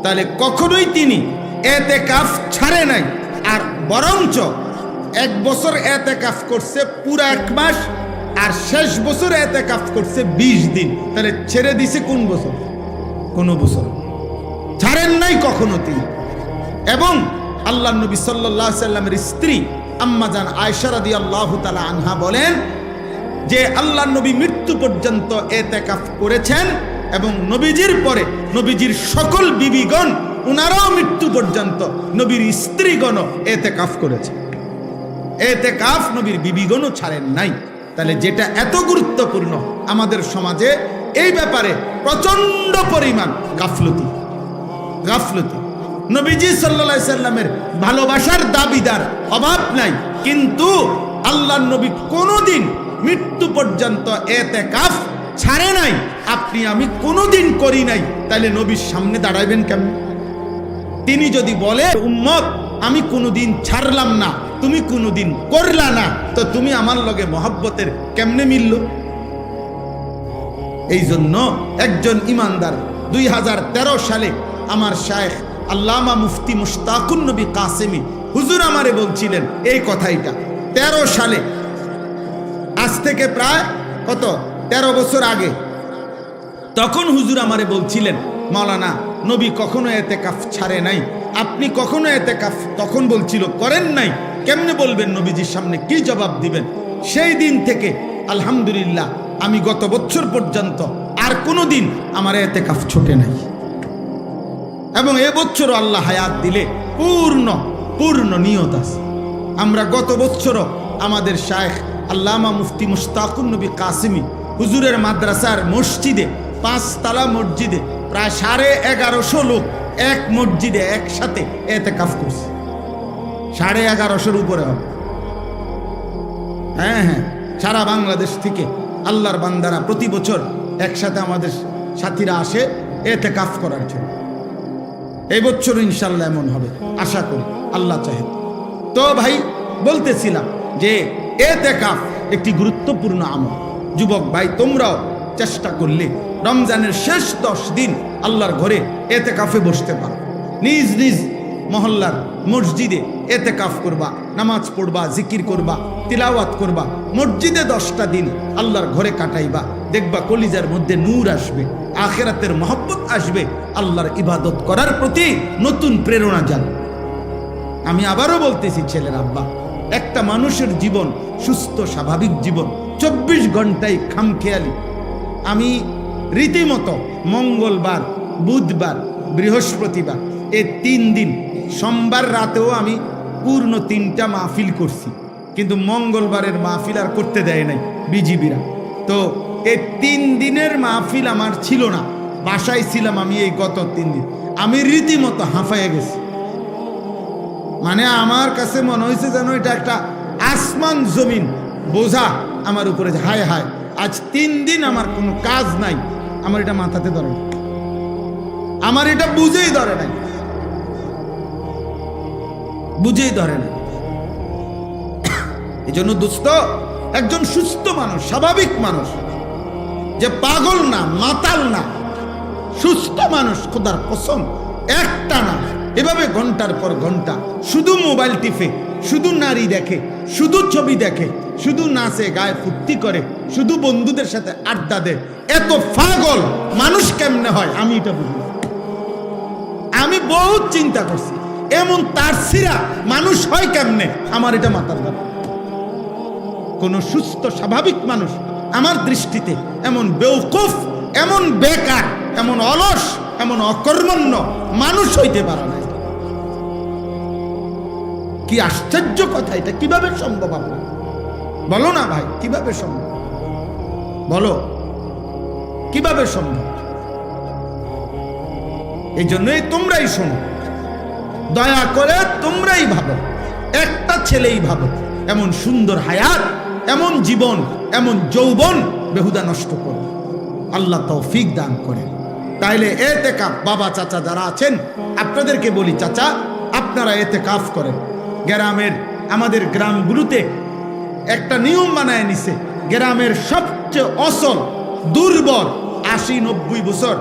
তাহলে কখনোই তিনি এতেকাফ ছাড়ে নাই, আর বরঞ্চ 1 বছর এতেকাফ করছে পুরা 1 মাস, আর শেষ বছর এতেকাফ করছে 20 দিন। তাহলে ছেড়ে দিছে কোন বছর? কোন বছর ছাড়েন নাই কখনো তিনি। এবং আল্লাহর নবী সাল্লাল্লাহু আলাইহি সাল্লামের স্ত্রী আম্মাজান আয়েশা রাদিয়াল্লাহু তাআলা আনহা বলেন যে আল্লাহর নবী মৃত্যু পর্যন্ত ইতিকাফ করেছেন এবং নবীজির পরে নবীজির সকল বিবিগণ উনারাও মৃত্যু পর্যন্ত নবীর স্ত্রীগণ ইতিকাফ করেছে। ইতিকাফ নবীর বিবিগণও ছাড়েন নাই। তাহলে যেটা এত গুরুত্বপূর্ণ আমাদের সমাজে এই ব্যাপারে প্রচন্ড পরিমাণ গাফলতি। নবীজি সাল্লাল্লাহু আলাইহি সাল্লামের ভালোবাসার দাবিদার অভাব নাই, কিন্তু আল্লাহর নবী কোনোদিন মৃত্যু পর্যন্ত ইতিকাফ ছাড়ে নাই। আপনি আমি কোনোদিন করি নাই, তাহলে নবীর সামনে দাঁড়াইবেন কেমন? তিনি যদি বলে উম্মত আমি কোনোদিন ছাড়লাম না, তুমি কোনোদিন করলা না, তো তুমি আমার লগে মহব্বতের কেমনে মিলল? এই জন্য একজন ইমানদার 2013 সালে আমার শায়েখ আল্লামা মুফতি মুশতাকুন নবী কাসেমি হুজুর আমারে বলছিলেন এই কথাইটা 13 সালে, আজ থেকে প্রায় কত 13 বছর আগে। তখন হুজুর আমারে বলছিলেন মাওলানা নবী কখনো ইতিকাফ ছাড়ে নাই, আপনি কখনো ইতিকাফ তখন বলছিল করেন নাই, কেমনে বলবেন? নবীজির সামনে কি জবাব দিবেন? সেই দিন থেকে আলহামদুলিল্লাহ আমি গত বছর পর্যন্ত আর কোনো দিন আমার ইতিকাফ ছুটে নাই, এবং এবছরও আল্লাহ হায়াত দিলে পূর্ণ নিয়ত আছে। আমরা গত বছরও আমাদের শায়েখ আল্লামা মুফতি মুশতাকুন নবী কাসেমি হুজুরের মাদ্রাসার মসজিদে 5 তলা মসজিদে প্রায় 1150 লোক এক মসজিদে একসাথে ইতিকাফ করছে। 1150 উপরে হবে। হ্যাঁ, সারা বাংলাদেশ থেকে আল্লাহর বান্দারা প্রতি বছর একসাথে আমাদের সাথীরা আসে ইতিকাফ করার জন্য। এই বছর ইনশাআল্লাহ এমন হবে আশা করি, আল্লাহ চাহে। তো ভাই বলতেছিলাম যে ইতিকাফ একটি গুরুত্বপূর্ণ আমল। যুবক ভাই তোমরাও চেষ্টা করলে রমজানের শেষ 10 দিন আল্লাহর ঘরে ইতিকাফে বসতে পারো। নিজ নিজ মহল্লার মসজিদে ইতিকাফ করবা, নামাজ পড়বা, জিকির করবা, তিলাওয়াত করবা, মসজিদে 10টা দিন আল্লাহর ঘরে কাটাইবা। দেখবা কলিজার মধ্যে নূর আসবে, আখিরাতের মহব্বত আসবে, আল্লাহর ইবাদত করার প্রতি নতুন প্রেরণা জাগবে। আমি আবারও বলতেছি ছেলের আব্বা, একটা মানুষের জীবন সুস্থ স্বাভাবিক জীবন 24 ঘন্টায় খামখেয়ালি। আমি রীতিমতো মঙ্গলবার, বুধবার, বৃহস্পতিবার এই 3 দিন, সোমবার রাতেও আমি পূর্ণ 3টা মাহফিল করছি, কিন্তু মঙ্গলবারের মাহফিল আর করতে দেয় নাই বিজিবিরা। তো এই 3 দিনের মাহফিল আমার ছিল না, বাসায় ছিলাম আমি। এই গত 3 দিন আমি রীতিমতো হাঁফাইয়া গেছি। মানে আমার কাছে মনে হয়েছে যেন এটা একটা আসমান জমিন বোঝা আমার উপরে। হায় হায়, আজ 3 দিন আমার কোনো কাজ নাই, আমার এটা মাথাতে ধরে না, আমার এটা বুঝেই ধরে নাই, এই জন্য দোস্ত, একজন সুস্থ মানুষ, স্বাভাবিক মানুষ, যে পাগল না, মাতাল না, সুস্থ মানুষ, খোদার কসম, একটা না এভাবে ঘন্টার পর ঘন্টা শুধু মোবাইল টিপে, শুধু নারী দেখে, শুধু ছবি দেখে, শুধু নাচে, গায়ে ফুর্তি করে, শুধু বন্ধুদের সাথে আড্ডা দেয়, এত পাগল মানুষ কেমনে হয় আমি এটা বুঝি। আমি বহুত চিন্তা করছি, এমন তার সিরা মানুষ হয় কেমনে, আমার এটা মাথার ব্যাপার। কোন সুস্থ স্বাভাবিক মানুষ আমার দৃষ্টিতে এমন বেওকুফ, এমন বেকার, এমন অলস, এমন অকর্মণ্য মানুষ হইতে পারে না। কি আশ্চর্য কথা, এটা কিভাবে সম্ভব? আপনার বলো না ভাই, কিভাবে সম্ভব? বলো কিভাবে সম্ভব? এই জন্যই তোমরাই শোনো, দয়া করে তোমরাই ভাবো, একটা ছেলেই ভাবো, এমন সুন্দর হায়াত, এমন জীবন, এমন যৌবন বেহুদা নষ্ট করো। আল্লাহ তৌফিক দান করেন। তাইলে ইতিকাফ, বাবা চাচা যারা আছেন আপনাদেরকে বলি, চাচা আপনারা ইতিকাফ করেন। গ্রামের, আমাদের গ্রামগুলোতে একটা নিয়ম বানায় নিছে, গ্রামের সবচেয়ে অসল, দুর্বল, 80-90 বছর,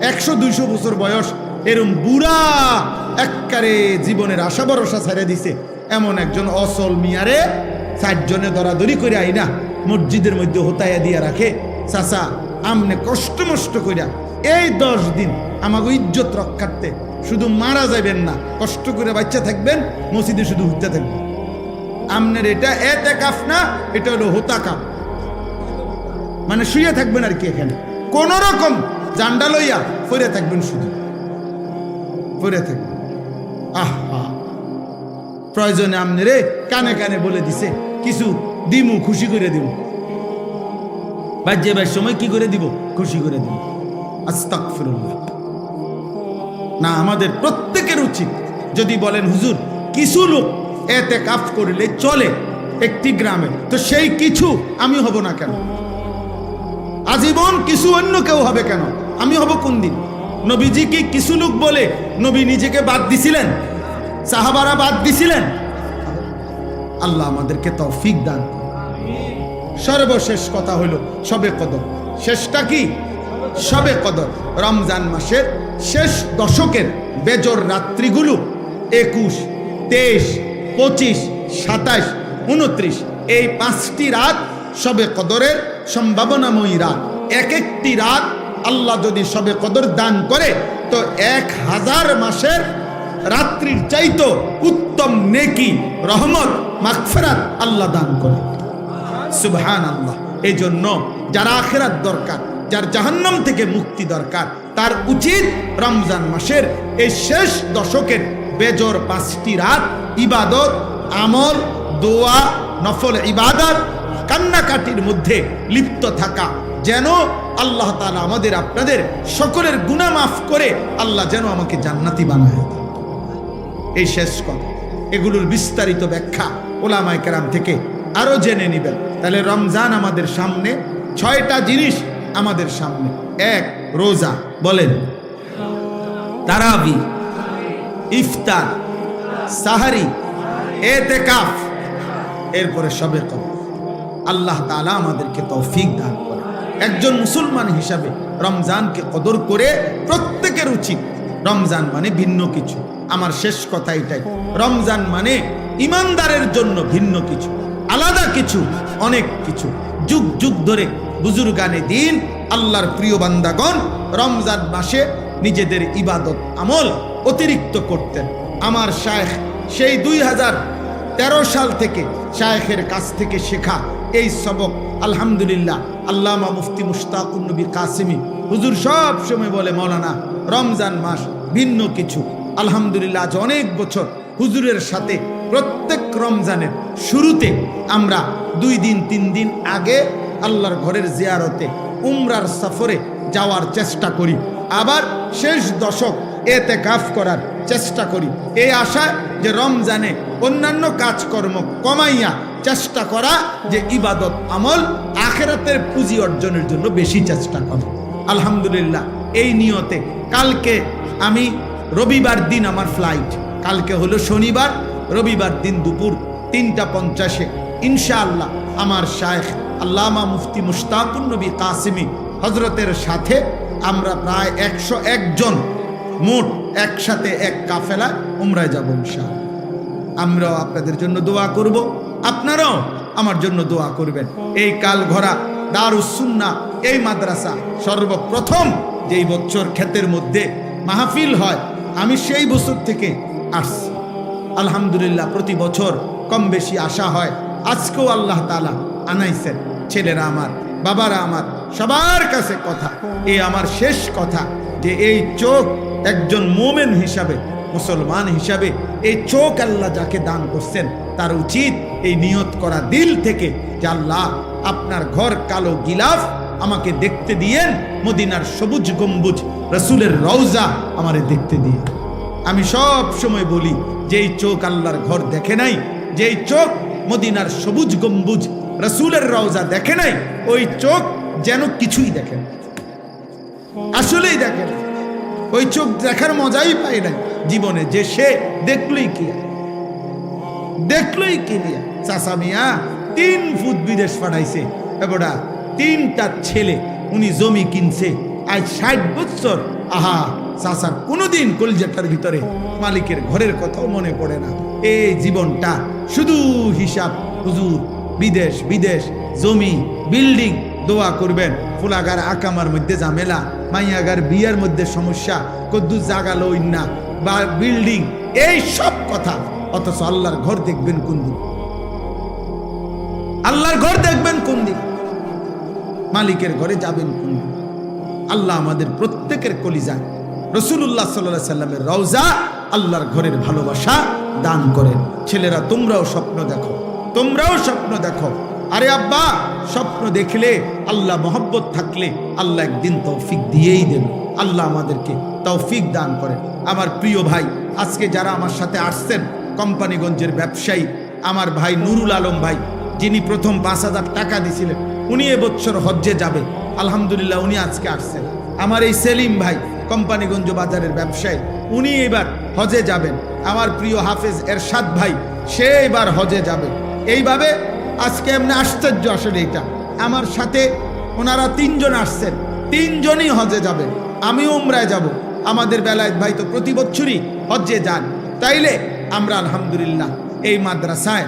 100-200 বছর বয়স, এরম বুড়া একবারে জীবনের আশা ভরসা ছেড়ে দিছে এমন একজন অসল মিয়ারে 4 জনে দরাদরি করে আইনা মসজিদের মধ্যে হোতাইয়া দিয়া রাখে, চাচা আমনে কষ্ট মষ্ট কইরা এই 10 দিন আমাকে ইজ্জত রক্ষার্থে শুধু মারা যাবেন না, কষ্ট করে বাচ্চা থাকবেন, মসজিদে শুধু উঠতে থাকবেন। আপনার এটা এতেকাফ না, এটা হলো হোতাকাফ, মানে শুয়ে থাকবেন আর কি। এখানে কোন রকম জান্ডা লইয়া পড়ে থাকবেন, শুধু পড়ে থাকবেন। আহা, প্রয়োজনে আমনে রে কানে কানে বলে দিছে কিছু দিমু, খুশি করে দিব, বাজ্যেবার সময় কি করে দিব, খুশি করে দিব। আস্তাগফিরুল্লাহ। না, আমাদের প্রত্যেকের উচিত, যদি বলেন হুজুর কিছু লোক এতেকাফ করলে চলে একটি গ্রামে, তো সেই কিছু আমি হব না কেন? আজীবন কিছু অন্য কেউ হবে কেন? আমি হব কোন দিন? নবীজি কি কিছু লোক বলে নবী নিজেকে বাদ দিছিলেন? সাহাবারা বাদ দিছিলেন? আল্লাহ আমাদেরকে তৌফিক দান করুন। সর্বশেষ কথা হলো শবে কদর। শেষটা কি? শবে কদর রমজান মাসের শেষ দশকের বেজর রাত্রিগুলো 21, 23, 25, 27, 29 এই 5টি রাত শবে কদরের সম্ভাবনাময়ী রাত। এক একটি রাত আল্লাহ যদি শবে কদর দান করে তো 1000 মাসের রাত্রির চাইতো উত্তম নেকি, রহমত, মাগফিরাত আল্লাহ দান করে। সুবহানাল্লাহ। এই জন্য যার আখিরাত দরকার, যার জাহান্নাম থেকে মুক্তি দরকার, তার উচিত রমজান মাসের এই শেষ দশকের বেজর 5টি রাত ইবাদত, আমল, দোয়া, নফল ইবাদত, কান্নাকাটির মধ্যে লিপ্ত থাকা, যেন আল্লাহ তাআলা আমাদের আপনাদের সকলের গুনাহ মাফ করে আল্লাহ যেন আমাকে জান্নাতি বানায় দেন। এই শেষ কথা, এগুলোর বিস্তারিত ব্যাখ্যা ওলামায়ে কেরাম থেকে আরো জেনে নিবেন। তাহলে রমজান আমাদের সামনে 6টা জিনিস আমাদের সামনে। 1 রোজা, বলেন, তারাবি, ইফতার, সাহারি, এতেকাফ, এরপরে শবে কদর। আল্লাহ তাআলা আমাদেরকে তৌফিক দান করে। একজন মুসলমান হিসাবে রমজানকে কদর করে প্রত্যেকের উচিত। রমজান মানে ভিন্ন কিছু। আমার শেষ কথা এটাই, রমজান মানে ইমানদারের জন্য ভিন্ন কিছু, আলাদা কিছু, অনেক কিছু। যুগ যুগ ধরে বুজুর্গানে দিন, আল্লাহর প্রিয় বান্দাগণ রমজান মাসে নিজেদের ইবাদত আমল অতিরিক্ত করতেন। আমার শায়েখ সেই 2013 সাল থেকে শায়েখের কাছ থেকে শেখা এই সবক, আলহামদুলিল্লাহ, আল্লামা মুফতি মুশতাকুন নবী কাসেমি হুজুর সব সময় বলে, মৌলানা রমজান মাস ভিন্ন কিছু। আলহামদুলিল্লাহ, আজ অনেক বছর হুজুরের সাথে প্রত্যেক রমজানের শুরুতে আমরা 2 দিন 3 দিন আগে আল্লাহর ঘরের জিয়ারতে, উমরার সফরে যাওয়ার চেষ্টা করি, আবার শেষ দশক এতেকাফ করার চেষ্টা করি, এই আশায় যে রমজানে অন্যান্য কাজকর্ম কমাইয়া চেষ্টা করা, যে ইবাদত আমল আখিরাতের পুঁজি অর্জনের জন্য বেশি চেষ্টা করা। আলহামদুলিল্লাহ, এই নিয়তে কালকে আমি, রবিবার দিন আমার ফ্লাইট, কালকে হলো শনিবার, রবিবার দিন দুপুর 3:50 ইনশাআল্লাহ আমার শায়েখ আল্লামা মুফতি মুশতাকুন নবী কাসেমি হজরতের সাথে আমরা প্রায় 101 জন মোট একসাথে এক কাফেলা উমরায় যাব ইনশাআল্লাহ। আমরাও আপনাদের জন্য দোয়া করব, আপনারাও আমার জন্য দোয়া করবেন। এই কালঘরা দারুস সুন্নাহ এই মাদ্রাসা সর্বপ্রথম যেই বছর ক্ষেতের মধ্যে মাহফিল হয়, আমি সেই বছর থেকে আসছি। আলহামদুলিল্লাহ, প্রতি বছর কম বেশি আসা হয়। আজকেও আল্লাহ তাআলা আনাইছেন। ছেলেরা আমার, বাবারা আমার, সবার কাছে কথা, এই আমার শেষ কথা, যে এই চোখ একজন মোমেন হিসাবে, মুসলমান হিসাবে এই চোখ আল্লাহ যাকে দান করছেন তার উচিত এই নিয়ত করা দিল থেকে যে আল্লাহ আপনার ঘর কালো গিলাফ আমাকে দেখতে দিয়েন, মদিনার সবুজ গম্বুজ রসুলের রওজা আমারে দেখতে দিয়ে। আমি সব সময় বলি, যেই চোখ আল্লাহর ঘর দেখে নাই, যেই চোখ মদিনার সবুজ গম্বুজ রসুলের রওজা দেখে নাই, ওই চোখ যেন কিছুই দেখে না, আসলেই দেখে না। ওই চোখ দেখার মজাই পায় নাই জীবনে, যে সে দেখলই কি, দেখলই কি দিয়া। চাচা মিয়া 3 ফুট বিদেশ পাঠাইছে, এবারে 3টা ছেলে, উনি জমি কিনছে আজ 60 বছর। আহা, চাচার কোনোদিন কলজেটার ভিতরে মালিকের ঘরের কথাও মনে পড়ে না। এই জীবনটা শুধু হিসাব, হুজুর বিদেশ বিদেশ, জমি, বিল্ডিং। দোয়া করবেন, ফুলাগার আকামার মধ্যে ঝামেলা, মাইয়াগার বিয়ার মধ্যে সমস্যা, কদ্দু জাগা লইন না, বা বিল্ডিং, এই সব কথা। অথচ আল্লাহর ঘর দেখবেন কোন দিন? আল্লাহর ঘর দেখবেন কোন দিকে, মালিকের ঘরে যাবেন কোন দিকে। আল্লাহ আমাদের প্রত্যেকের কলিজায় রাসূলুল্লাহ সাল্লাল্লাহু আলাইহি সাল্লামের রওজা, আল্লাহর ঘরের ভালোবাসা দান করেন। ছেলেরা তোমরাও স্বপ্ন দেখো, তোমরাও স্বপ্ন দেখো। আরে আব্বা, স্বপ্ন দেখলে আল্লাহ মহব্বত থাকলে আল্লাহ একদিন তৌফিক দিয়েই দেবে। আল্লাহ আমাদেরকে তৌফিক দান করেন। আমার প্রিয় ভাই, আজকে যারা আমার সাথে আসছেন, কোম্পানিগঞ্জের ব্যবসায়ী আমার ভাই নুরুল আলম ভাই, যিনি প্রথম 5,000 টাকা দিয়েছিলেন, উনি এবছর হজ্জে যাবে আলহামদুলিল্লাহ, উনি আজকে আসছেন। আমার এই সেলিম ভাই কোম্পানিগঞ্জ বাজারের ব্যবসায়ী, উনি এবার হজে যাবেন। আমার প্রিয় হাফেজ এরশাদ ভাই, সে এবার হজে যাবে। এইভাবে আজকে এমনি আশ্চর্য আসলে এটা, আমার সাথে ওনারা 3 জন আসছেন, 3 জনই হজে যাবে। আমিও উমরায় যাব। আমাদের বেলায়েত ভাই তো প্রতি বছরই হজ্জে যান। তাইলে আমরা আলহামদুলিল্লাহ এই মাদ্রাসায়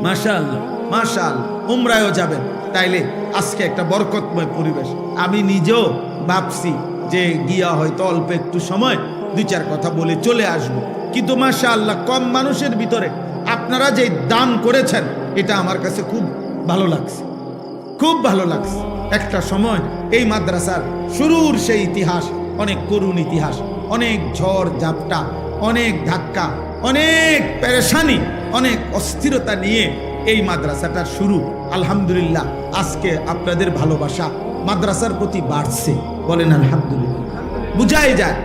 মাশাআল্লাহ মাশাআল্লাহ উমরায়ও যাবেন। তাইলে আজকে একটা বরকতময় পরিবেশ। আমি নিজেও ভাবছি যে গিয়া হয়তো অল্প একটু সময় 2-4 কথা বলে চলে আসব, কিন্তু মাশাআল্লাহ কম মানুষের ভিতরে আপনারা যে দান করেছেন, এটা আমার কাছে খুব ভালো লাগছে, খুব ভালো লাগছে। একটা সময় এই মাদ্রাসার শুরুর সেই ইতিহাস, অনেক করুণ ইতিহাস, অনেক ঝড় ঝাপটা, অনেক ধাক্কা, অনেক পেরেশানি, অনেক অস্থিরতা নিয়ে এই মাদ্রাসাটার শুরু। আলহামদুলিল্লাহ আজকে আপনাদের ভালোবাসা মাদ্রাসার প্রতি বাড়ছে, বলেন আলহামদুলিল্লাহ। বুঝাই যায়।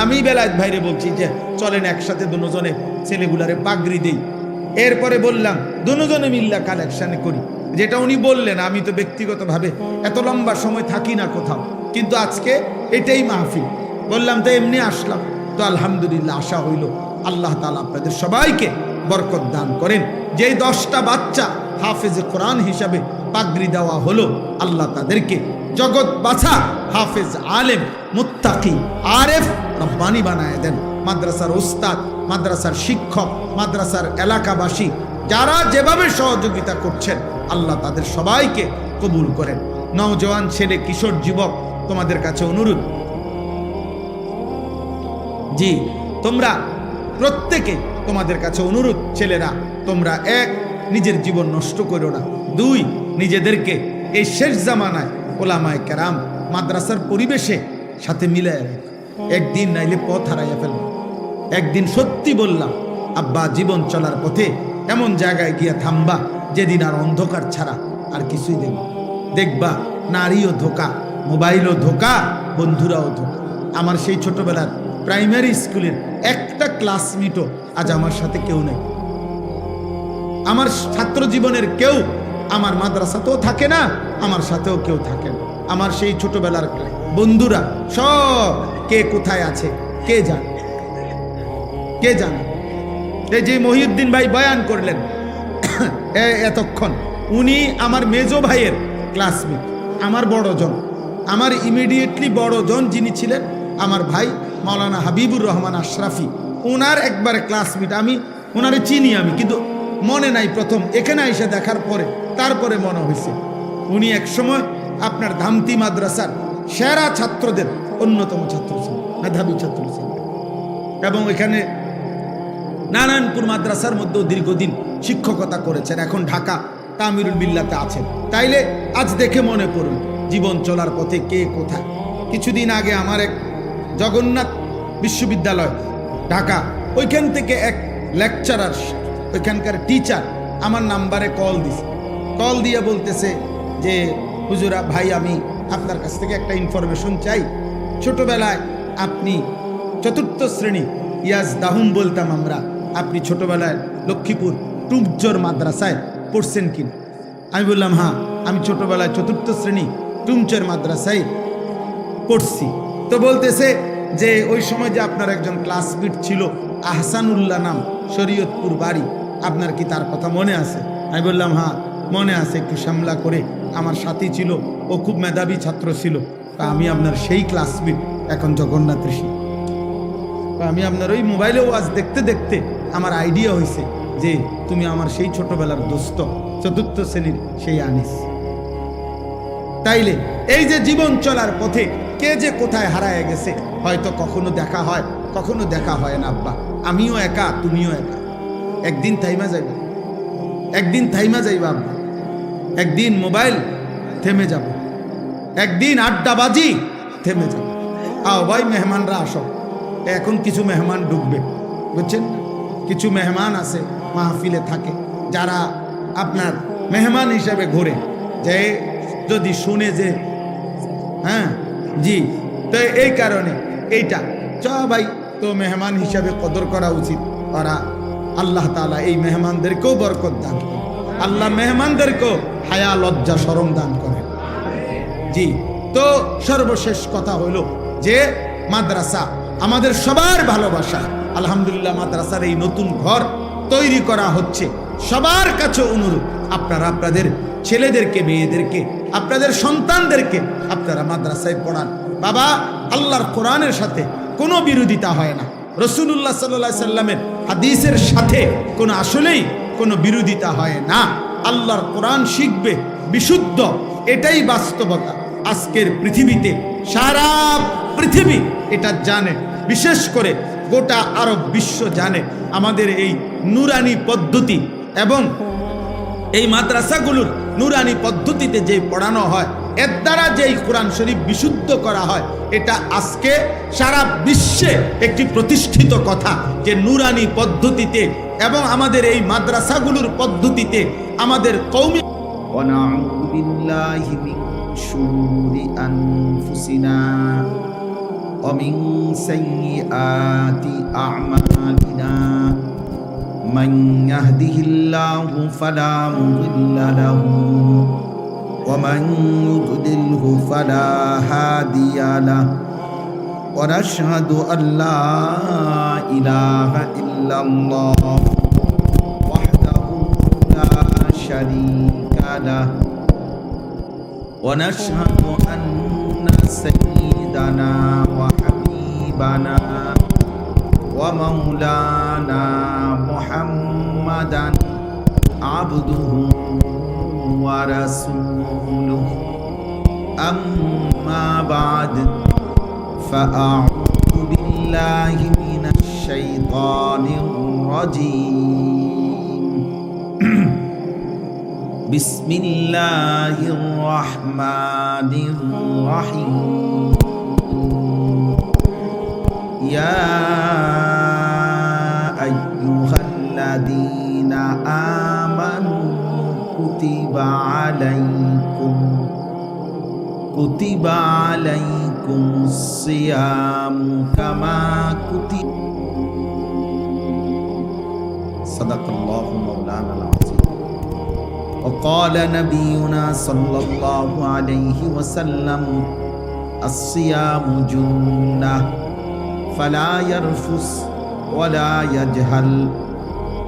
আমি বেলায়েত ভাইরে বলছি যে চলেন একসাথে দুজনে ছেলেগুলারে পাগড়ি দেই। এরপরে বললাম দুজনে মিল্লা কালেকশানে করি, যেটা উনি বললেন। আমি তো ব্যক্তিগতভাবে এত লম্বা সময় থাকি না কোথাও, কিন্তু আজকে এটাই মাহফিল, বললাম তো এমনি আসলাম। তো আলহামদুলিল্লাহ আশা হইল আল্লাহ তাআলা আপনাদের সবাইকে বরকত দান করেন। যেই 10টা বাচ্চা হাফেজে কোরআন হিসাবে পাগড়ি দেওয়া হলো, আল্লাহ তাদেরকে জগৎ বাছা হাফেজ, আলেম, মুত্তাকি, আরেফ, রব্বানি বানায় দেন। মাদ্রাসার ওস্তাদ, মাদ্রাসার শিক্ষক, মাদ্রাসার এলাকাবাসী যারা যেভাবে সহযোগিতা করছেন, আল্লাহ তাদের সবাইকে কবুল করেন। নওজওয়ান ছেলে, কিশোর যুবক, তোমাদের কাছে অনুরোধ, জি তোমরা প্রত্যেকে, তোমাদের কাছে অনুরোধ, ছেলেরা তোমরা 1 নিজের জীবন নষ্ট করো না, 2 নিজেদেরকে এই শেষ জামানায় ওলামায়ে কেরাম মাদ্রাসার পরিবেশে সাথে মিলায় রাখো। একদিন নাইলে পথ হারাইয়া ফেলবে। একদিন সত্যি বললাম আব্বা, জীবন চলার পথে এমন জায়গায় গিয়া থামবা যেদিন আর অন্ধকার ছাড়া আর কিছুই দেখবা নারীও ধোকা, মোবাইলও ধোকা, বন্ধুরাও ধোকা। আমার সেই ছোটবেলার প্রাইমারি স্কুলের একটা ক্লাসমেটও আজ আমার সাথে কেউ নেই। আমার ছাত্র জীবনের কেউ আমার মাদ্রাসাতেও থাকে না, আমার সাথেও কেউ থাকে না। আমার সেই ছোটবেলার বন্ধুরা সব কে কোথায় আছে কে জানে, কে জানে। এই যে মহিউদ্দিন ভাই বয়ান করলেন এতক্ষণ, উনি আমার মেজো ভাইয়ের ক্লাসমেট, আমার বড়জন, আমার ইমিডিয়েটলি বড়জন যিনি ছিলেন আমার ভাই মাওলানা হাবিবুর রহমান আশরাফি, ওনার একবারে ক্লাসমেট। আমি ওনারে চিনি আমি, কিন্তু মনে নাই প্রথম এখানে এসে দেখার পরে, তারপরে মনে হয়েছে উনি একসময় আপনার ধামতি মাদ্রাসার সেরা ছাত্রদের অন্যতম ছাত্র ছিলেন, মেধাবী ছাত্র ছিলেন, এবং এখানে নারায়ণপুর মাদ্রাসার মধ্যেও দীর্ঘদিন শিক্ষকতা করেছেন। এখন ঢাকা তামিরুল বিল্লাতে আছেন। তাইলে আজ দেখে মনে পড়ুন জীবন চলার পথে কে কোথায়। কিছুদিন আগে আমার এক জগন্নাথ বিশ্ববিদ্যালয় ঢাকা, ওইখান থেকে এক লেকচারার, ওইখানকার টিচার আমার নাম্বারে কল দিছে। কল দিয়ে বলতেছে যে হুজুরা ভাই, আমি আপনার কাছ থেকে একটা ইনফরমেশন চাই। ছোটবেলায় আপনি 4র্থ শ্রেণী, ইয়াজ দাহুম বলতাম আমরা, আপনি ছোটবেলায় লক্ষ্মীপুর টুমচর মাদ্রাসায় পড়ছেন কিনা? আমি বললাম হ্যাঁ, আমি ছোটবেলায় 4র্থ শ্রেণী টুমচর মাদ্রাসায় পড়ছি। তো বলতেছে যে ওই সময় যে আপনার একজন ক্লাসমেট ছিল আহসানুল্লাহ নাম, শরীয়তপুর বাড়ি, আপনার কি তার কথা মনে আছে? আমি বললাম হ্যাঁ মনে আছে, একটু সামলা করে আমার সাথী ছিল, ও খুব মেধাবী ছাত্র ছিল। আমি আপনার সেই ক্লাসমেট এখন জগন্নাথ ঋষি। আমি আপনার ওই মোবাইলেও আজ দেখতে দেখতে আমার আইডিয়া হয়েছে যে তুমি আমার সেই ছোটবেলার দোস্ত, 4র্থ শ্রেণীর সেই আনিস। তাইলে এই যে জীবন চলার পথে কে যে কোথায় হারায় গেছে, হয়তো কখনো দেখা হয়, কখনো দেখা হয় না। আব্বা, আমিও একা, তুমিও একা, একদিন থাইমা যাবে। একদিন থাইমা যাইবা আব্বা, একদিন মোবাইল থেমে যাব, একদিন আড্ডাবাজি থেমে যাবে। আও ভাই মেহমানরা আসো, এখন কিছু মেহমান ঢুকবে, বুঝছেন? কিছু মেহমান আছে মাহফিলে থাকে, যারা আপনার মেহমান হিসেবে ঘুরে, যে যদি শুনে যে হ্যাঁ জি, তো এই কারণে এইটা ভাই, তো মেহমান হিসাবে কদর করা উচিত। ওরা আল্লাহ তাআলা এই মেহমানদেরকেও বরকত দান করে, আল্লাহ মেহমানদেরকেও হায়া লজ্জা শরম দান করে। জি, তো সর্বশেষ কথা হলো যে মাদ্রাসা আমাদের সবার ভালোবাসা। আলহামদুলিল্লাহ, মাদ্রাসার এই নতুন ঘর তৈরি করা হচ্ছে। সবার কাছে অনুরোধ, আপনারা আপনাদের ছেলেদেরকে, মেয়েদেরকে, আপনাদের সন্তানদেরকে আপনারা মাদ্রাসায় পড়ান। বাবা, আল্লাহর কোরআনের সাথে কোনো বিরোধিতা হয় না, রাসূলুল্লাহ সাল্লাল্লাহু আলাইহি সাল্লামের হাদিসের সাথে কোনো আসলেই কোনো বিরোধিতা হয় না। আল্লাহর কোরআন শিখবে বিশুদ্ধ, এটাই বাস্তবতা। আজকের পৃথিবীতে সারা পৃথিবী এটা জানে, বিশেষ করে গোটা আরব বিশ্ব জানে আমাদের এই নুরানি পদ্ধতি এবং এই মাদ্রাসাগুলোর নুরানি পদ্ধতিতে যে পড়ানো হয়, এর দ্বারা যেই কোরআন শরীফ বিশুদ্ধ করা হয়, এটা আজকে সারা বিশ্বে একটি প্রতিষ্ঠিত কথা যে নুরানি পদ্ধতিতে এবং আমাদের এই মাদ্রাসাগুলোর পদ্ধতিতে আমাদের কওমি
ওয়ানাউযু বিল্লাহি মিন শুরুরি আনফুসিনা ওয়া মিন সাইয়্যাতি আমালিনা মান ইয়াহদিহিল্লাহু ফালা মুদিল্লা লাহু ওয়া মান ইউদ্লিলহু ফালা হাদিয়া লাহু ওয়া নাশহাদু আল্লা ইলাহা ইল্লাল্লাহ ওয়াহদাহু লা শারীকা লাহু ওয়া নাশহাদু আন্না সাইয়্যিদানা ওয়া হাবিবানা ওয়া মাওলানা মুহাম্মাদান আবদুহু ওয়া রাসূলুহু আম্মা বা'দ فأعوذ بالله من الشيطان الرجيم بسم الله الرحمن الرحيم يا أيها الذين آمنوا كتب عليكم الصيام كما كتب صدق الله مولانا العظيم وقال نبينا صلى الله عليه وسلم الصيام جنة فلا يرفث ولا يجهل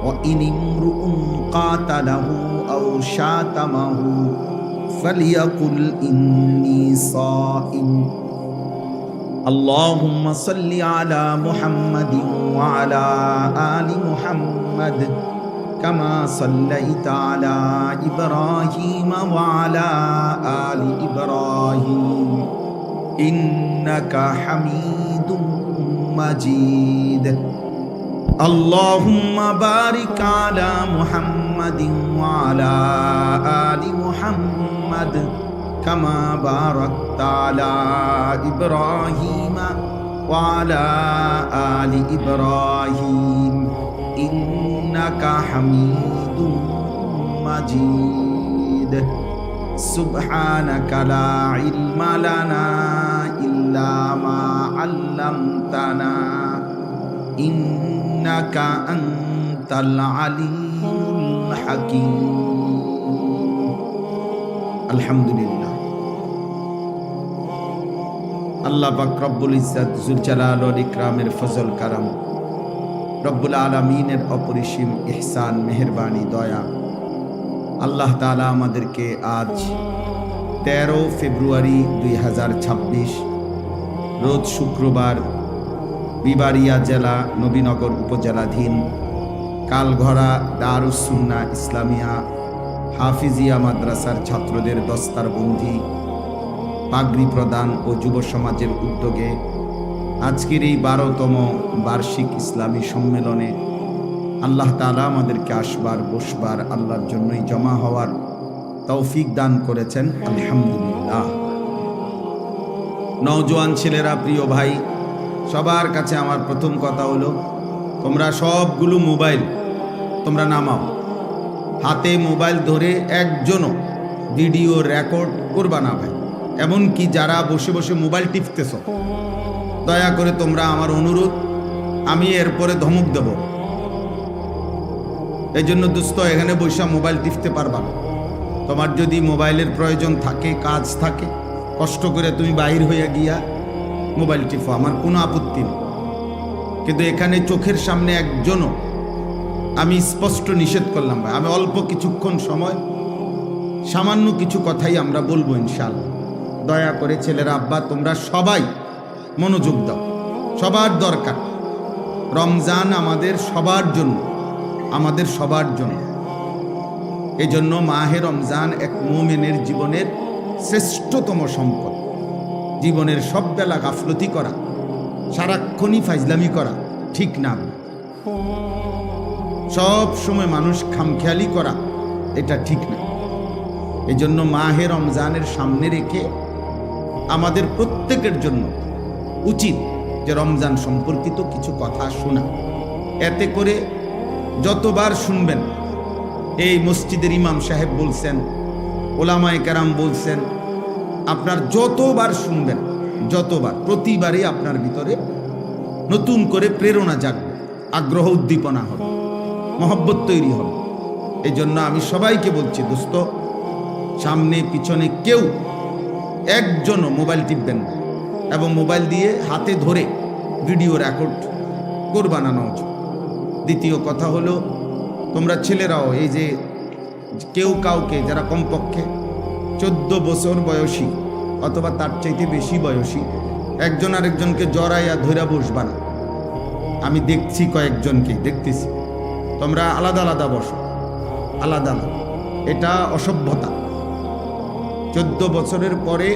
وإن امرؤ قاتله أو شاتمه فليقل إني صائم اللهم صل على محمد وعلى آل محمد كما صليت على إبراهيم وعلى آل إبراهيم إنك حميد مجيد اللهم بارك على محمد وعلى آل محمد كما باركت على إبراهيم وعلى آل إبراهيم إنك حميد مجيد سبحانك لا علم لنا إلا ما علمتنا إنك أنت العليم الحكيم الحمد لله আল্লাহ পাক রব্বুল ইজ্জত যুল জালাল ওয়াল ইকরামের ফজল কারাম, রব্বুল আলামিনের অপরিসীম ইহসান, মেহেরবানি, দয়া, আল্লাহ তাআলা আমাদেরকে আজ 13 ফেব্রুয়ারি 2026 রোজ শুক্রবার বিবাড়িয়া জেলা নবীনগর উপজেলাধীন কালঘরা দারুস সুন্নাহ ইসলামিয়া হাফিজিয়া মাদ্রাসার ছাত্রদের দস্তারবন্দি, পাগড়ি প্রদান ও যুব সমাজের উদ্যোগে আজকের এই 12তম বার্ষিক ইসলামী সম্মেলনে আল্লাহ তাআলা আমাদেরকে আসবার বসবার আল্লাহর জন্যই জমা হওয়ার তৌফিক দান করেছেন, আলহামদুলিল্লাহ। নওজোয়ান ছেলেরা, প্রিয় ভাই, সবার কাছে আমার প্রথম কথা হলো, তোমরা সবগুলো মোবাইল তোমরা নামাও। হাতে মোবাইল ধরে একজনও ভিডিও রেকর্ড করবা না ভাই। এমনকি যারা বসে বসে মোবাইল টিপতেছ, দয়া করে তোমরা, আমার অনুরোধ, আমি এরপরে ধমক দেব, এই জন্য দোস্ত এখানে বসে মোবাইল টিপতে পারবা না। তোমার যদি মোবাইলের প্রয়োজন থাকে, কাজ থাকে, কষ্ট করে তুমি বাহির হইয়া গিয়া মোবাইল টিপো, আমার কোনো আপত্তি নেই। কিন্তু এখানে চোখের সামনে একজনও আমি স্পষ্ট নিষেধ করলাম ভাই। আমি অল্প কিছুক্ষণ সময় সামান্য কিছু কথাই আমরা বলবো ইনশাআল্লাহ। দয়া করে ছেলেরা, আব্বা, তোমরা সবাই মনোযোগ দাও, সবার দরকার। রমজান আমাদের সবার জন্য, আমাদের সবার জন্য। এই জন্য মাহে রমজান এক মুমিনের জীবনের শ্রেষ্ঠতম সম্পদ। জীবনের সব বেলা গাফলতি করা, সারাক্ষণই ফাইজলামি করা ঠিক না। সব সময় মানুষ খামখেয়ালি করা, এটা ঠিক না। এই জন্য মাহে রমজানের সামনে রেখে আমাদের প্রত্যেকের জন্য উচিত যে রমজান সম্পর্কিত কিছু কথা শোনা। এতে করে যতবার শুনবেন, এই মসজিদের ইমাম সাহেব বলছেন, ওলামায়ে কেরাম বলছেন, আপনার যতবার শুনবেন, যতবার, প্রতিবারই আপনার ভিতরে নতুন করে প্রেরণা জাগবে, আগ্রহ উদ্দীপনা হবে, মহব্বত তৈরি হবে। এই জন্য আমি সবাইকে বলছি, দোস্ত, সামনে পিছনে কেউ একজনও মোবাইল টিপবেন না, এবং মোবাইল দিয়ে হাতে ধরে ভিডিও রেকর্ড করবা না। দ্বিতীয় কথা হলো, তোমরা ছেলেরাও এই যে কেউ কাউকে, যারা কমপক্ষে 14 বছর বয়সী অথবা তার চাইতে বেশি বয়সী, একজন আরেকজনকে জড়াইয়া ধইরা বসবা না। আমি দেখছি কয়েকজনকে, দেখতেছি, তোমরা আলাদা আলাদা বসো, আলাদা আলাদা। এটা অসভ্যতা। 14 বছরের পরে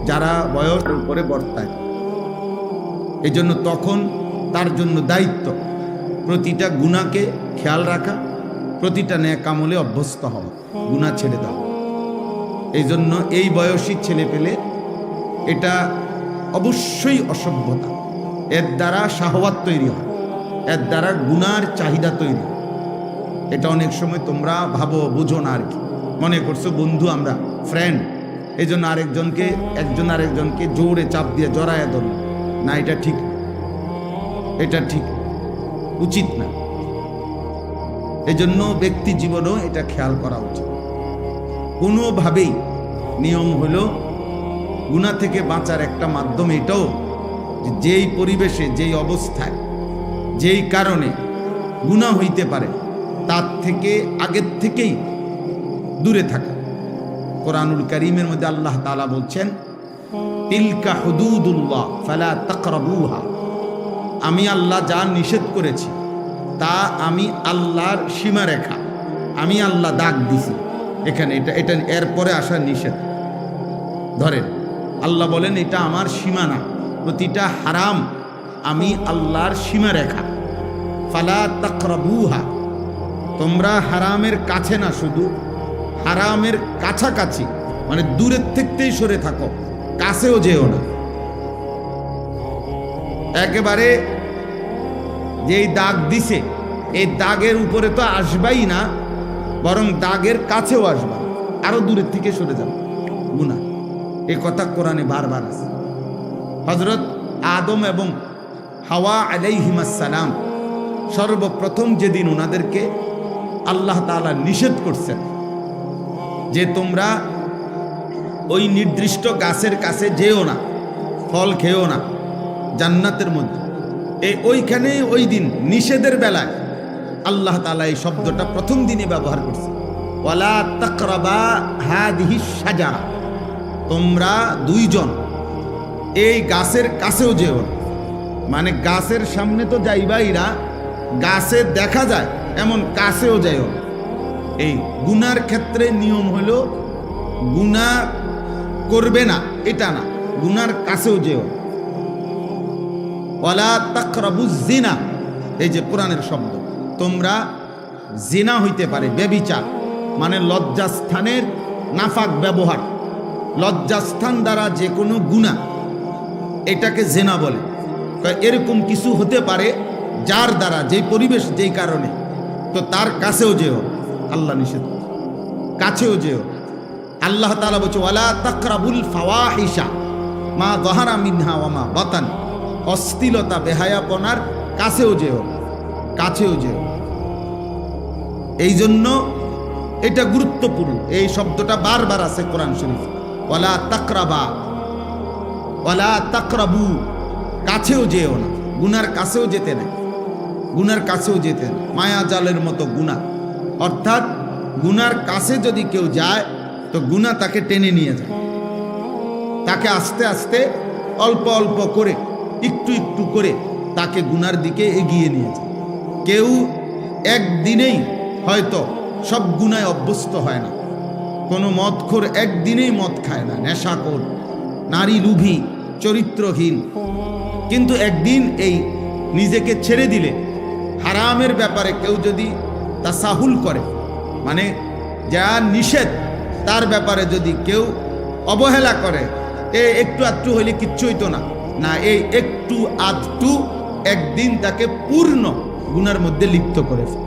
যারা বয়সের উপরে বর্তায়, এই জন্য তখন তার জন্য দায়িত্ব প্রতিটা গুনাহকে খেয়াল রাখা, প্রতিটা নেক আমলে অভ্যস্ত হওয়া, গুনাহ ছেড়ে দাও। এই জন্য এই বয়সী ছেলে পেলে, এটা অবশ্যই অসভ্যতা। এর দ্বারা শাহওয়াত তৈরি হয়, এর দ্বারা গুনার চাহিদা তৈরি হয়। এটা অনেক সময় তোমরা ভাবো, বুঝো না আর কি, মনে করছো বন্ধু, আমরা ফ্রেন্ড, এই জন্য একজন আরেকজনকে জোরে চাপ দিয়ে জড়াইয়া ধরো না। এটা ঠিক, এটা ঠিক, উচিত না। এই জন্য ব্যক্তি জীবনেও এটা খেয়াল করা উচিত। কোনোভাবেই নিয়ম হলো, গুনাহ থেকে বাঁচার একটা মাধ্যম এটাও, যেই পরিবেশে, যেই অবস্থায়, যেই কারণে গুনাহ হইতে পারে, তার থেকে আগের থেকেই দূরে থাকা। কোরআনুল কারীমের মধ্যে আল্লাহ তাআলা বলছেন, তিলকা হুদুদুল্লাহ ফালা তাকরাবুহা। আমি আল্লাহ যা নিষেধ করেছি, তা আমি আল্লাহর সীমারেখা, আমি আল্লাহ দাগ দিছি এখানে। এটা এরপরে আসা নিষেধ। ধরেন, আল্লাহ বলেন এটা আমার সীমানা, প্রতিটা হারাম আমি আল্লাহর সীমারেখা। ফালা তাকরাবুহা, তোমরা হারামের কাছে না, শুধু হারামের কাছাকাছি, মানে দূরের থেকেই সরে থাকো, কাছেও যেও না। একেবারে যেই দাগ দিছে, এই দাগের উপরে তো আসবাই না, বরং দাগের কাছেও আসবা, আরো দূরের থেকে সরে যাও, গুনাহ। এই কথা কোরআনে বারবার আছে। হযরত আদম এবং হাওয়া আলাইহিমাস সালাম সর্বপ্রথম যেদিন ওনাদেরকে আল্লাহ তাআলা নিষেধ করছেন যে তোমরা ওই নির্দিষ্ট গাছের কাছে যেও না, ফল খেও না জান্নাতের মধ্যে, ওইখানে ওই দিন নিষেধের বেলায় আল্লাহ তাআলা এই শব্দটা প্রথম দিনই ব্যবহার করছে, ওয়ালা তাকরাবা হাদিহিস শাজারা, তোমরা দুইজন এই গাছের কাছেও যেও না। মানে গাছের সামনে তো যাইবাই না, গাছে দেখা যায় এমন কাছেও যাইও না। এই গুনার ক্ষেত্রে নিয়ম হলো, গুনাহ করবে না এটা না, গুনার কাছেও যেও না। ওয়ালা তাকরাবুজ জিনা, এই যে কোরআনের শব্দ, তোমরা জিনা হইতে পারে, ব্যভিচার মানে লজ্জাস্থানের নাফাক ব্যবহার, লজ্জাস্থান দ্বারা যে কোনো গুনাহ এটাকে জেনা বলে। এরকম কিছু হতে পারে যার দ্বারা, যেই পরিবেশ, যেই কারণে, তো তার কাছেও যেও, আল্লাহ নিষেধ, কাছেও যেও। আল্লাহ তাআলা বলছে ওয়ালা তাকরাবুল ফাওয়াহিশা মা যাহারা মিনহা ওয়া মা বাতান, অশ্লীলতা বেহায়াপনার কাছেও যেও, কাছেও যেও। এই জন্য এটা গুরুত্বপূর্ণ, এই শব্দটা বারবার আছে কোরআন শরীফ, ওয়ালা তাকরাবা, ওয়ালা তাকরাবু, কাছেও যেও না, গুনার কাছেও যেতে নাই, গুনার কাছেও যেতে না। মায়া জালের মতো গুনাহ, অর্থাৎ গুনার কাছে যদি কেউ যায় তো গুনাহ তাকে টেনে নিয়ে যায়, তাকে আস্তে আস্তে অল্প অল্প করে, একটু একটু করে তাকে গুনার দিকে এগিয়ে নিয়ে যায়। কেউ একদিনেই হয়তো সব গুনায় অভ্যস্ত হয় না। কোনো মদখোর একদিনেই মদ খায় না, নেশাখোর, নারী লুভী, চরিত্রহীন, কিন্তু একদিন এই নিজেকে ছেড়ে দিলে, হারামের ব্যাপারে কেউ যদি তাসাহুল করে, মানে যা নিষেধ তার ব্যাপারে যদি কেউ অবহেলা করে, একটু আধটু হইলে কিচ্ছু হইতো না, না, এই একটু আধটু একদিন তাকে পূর্ণ গুনার মধ্যে লিপ্ত করে ফেলে।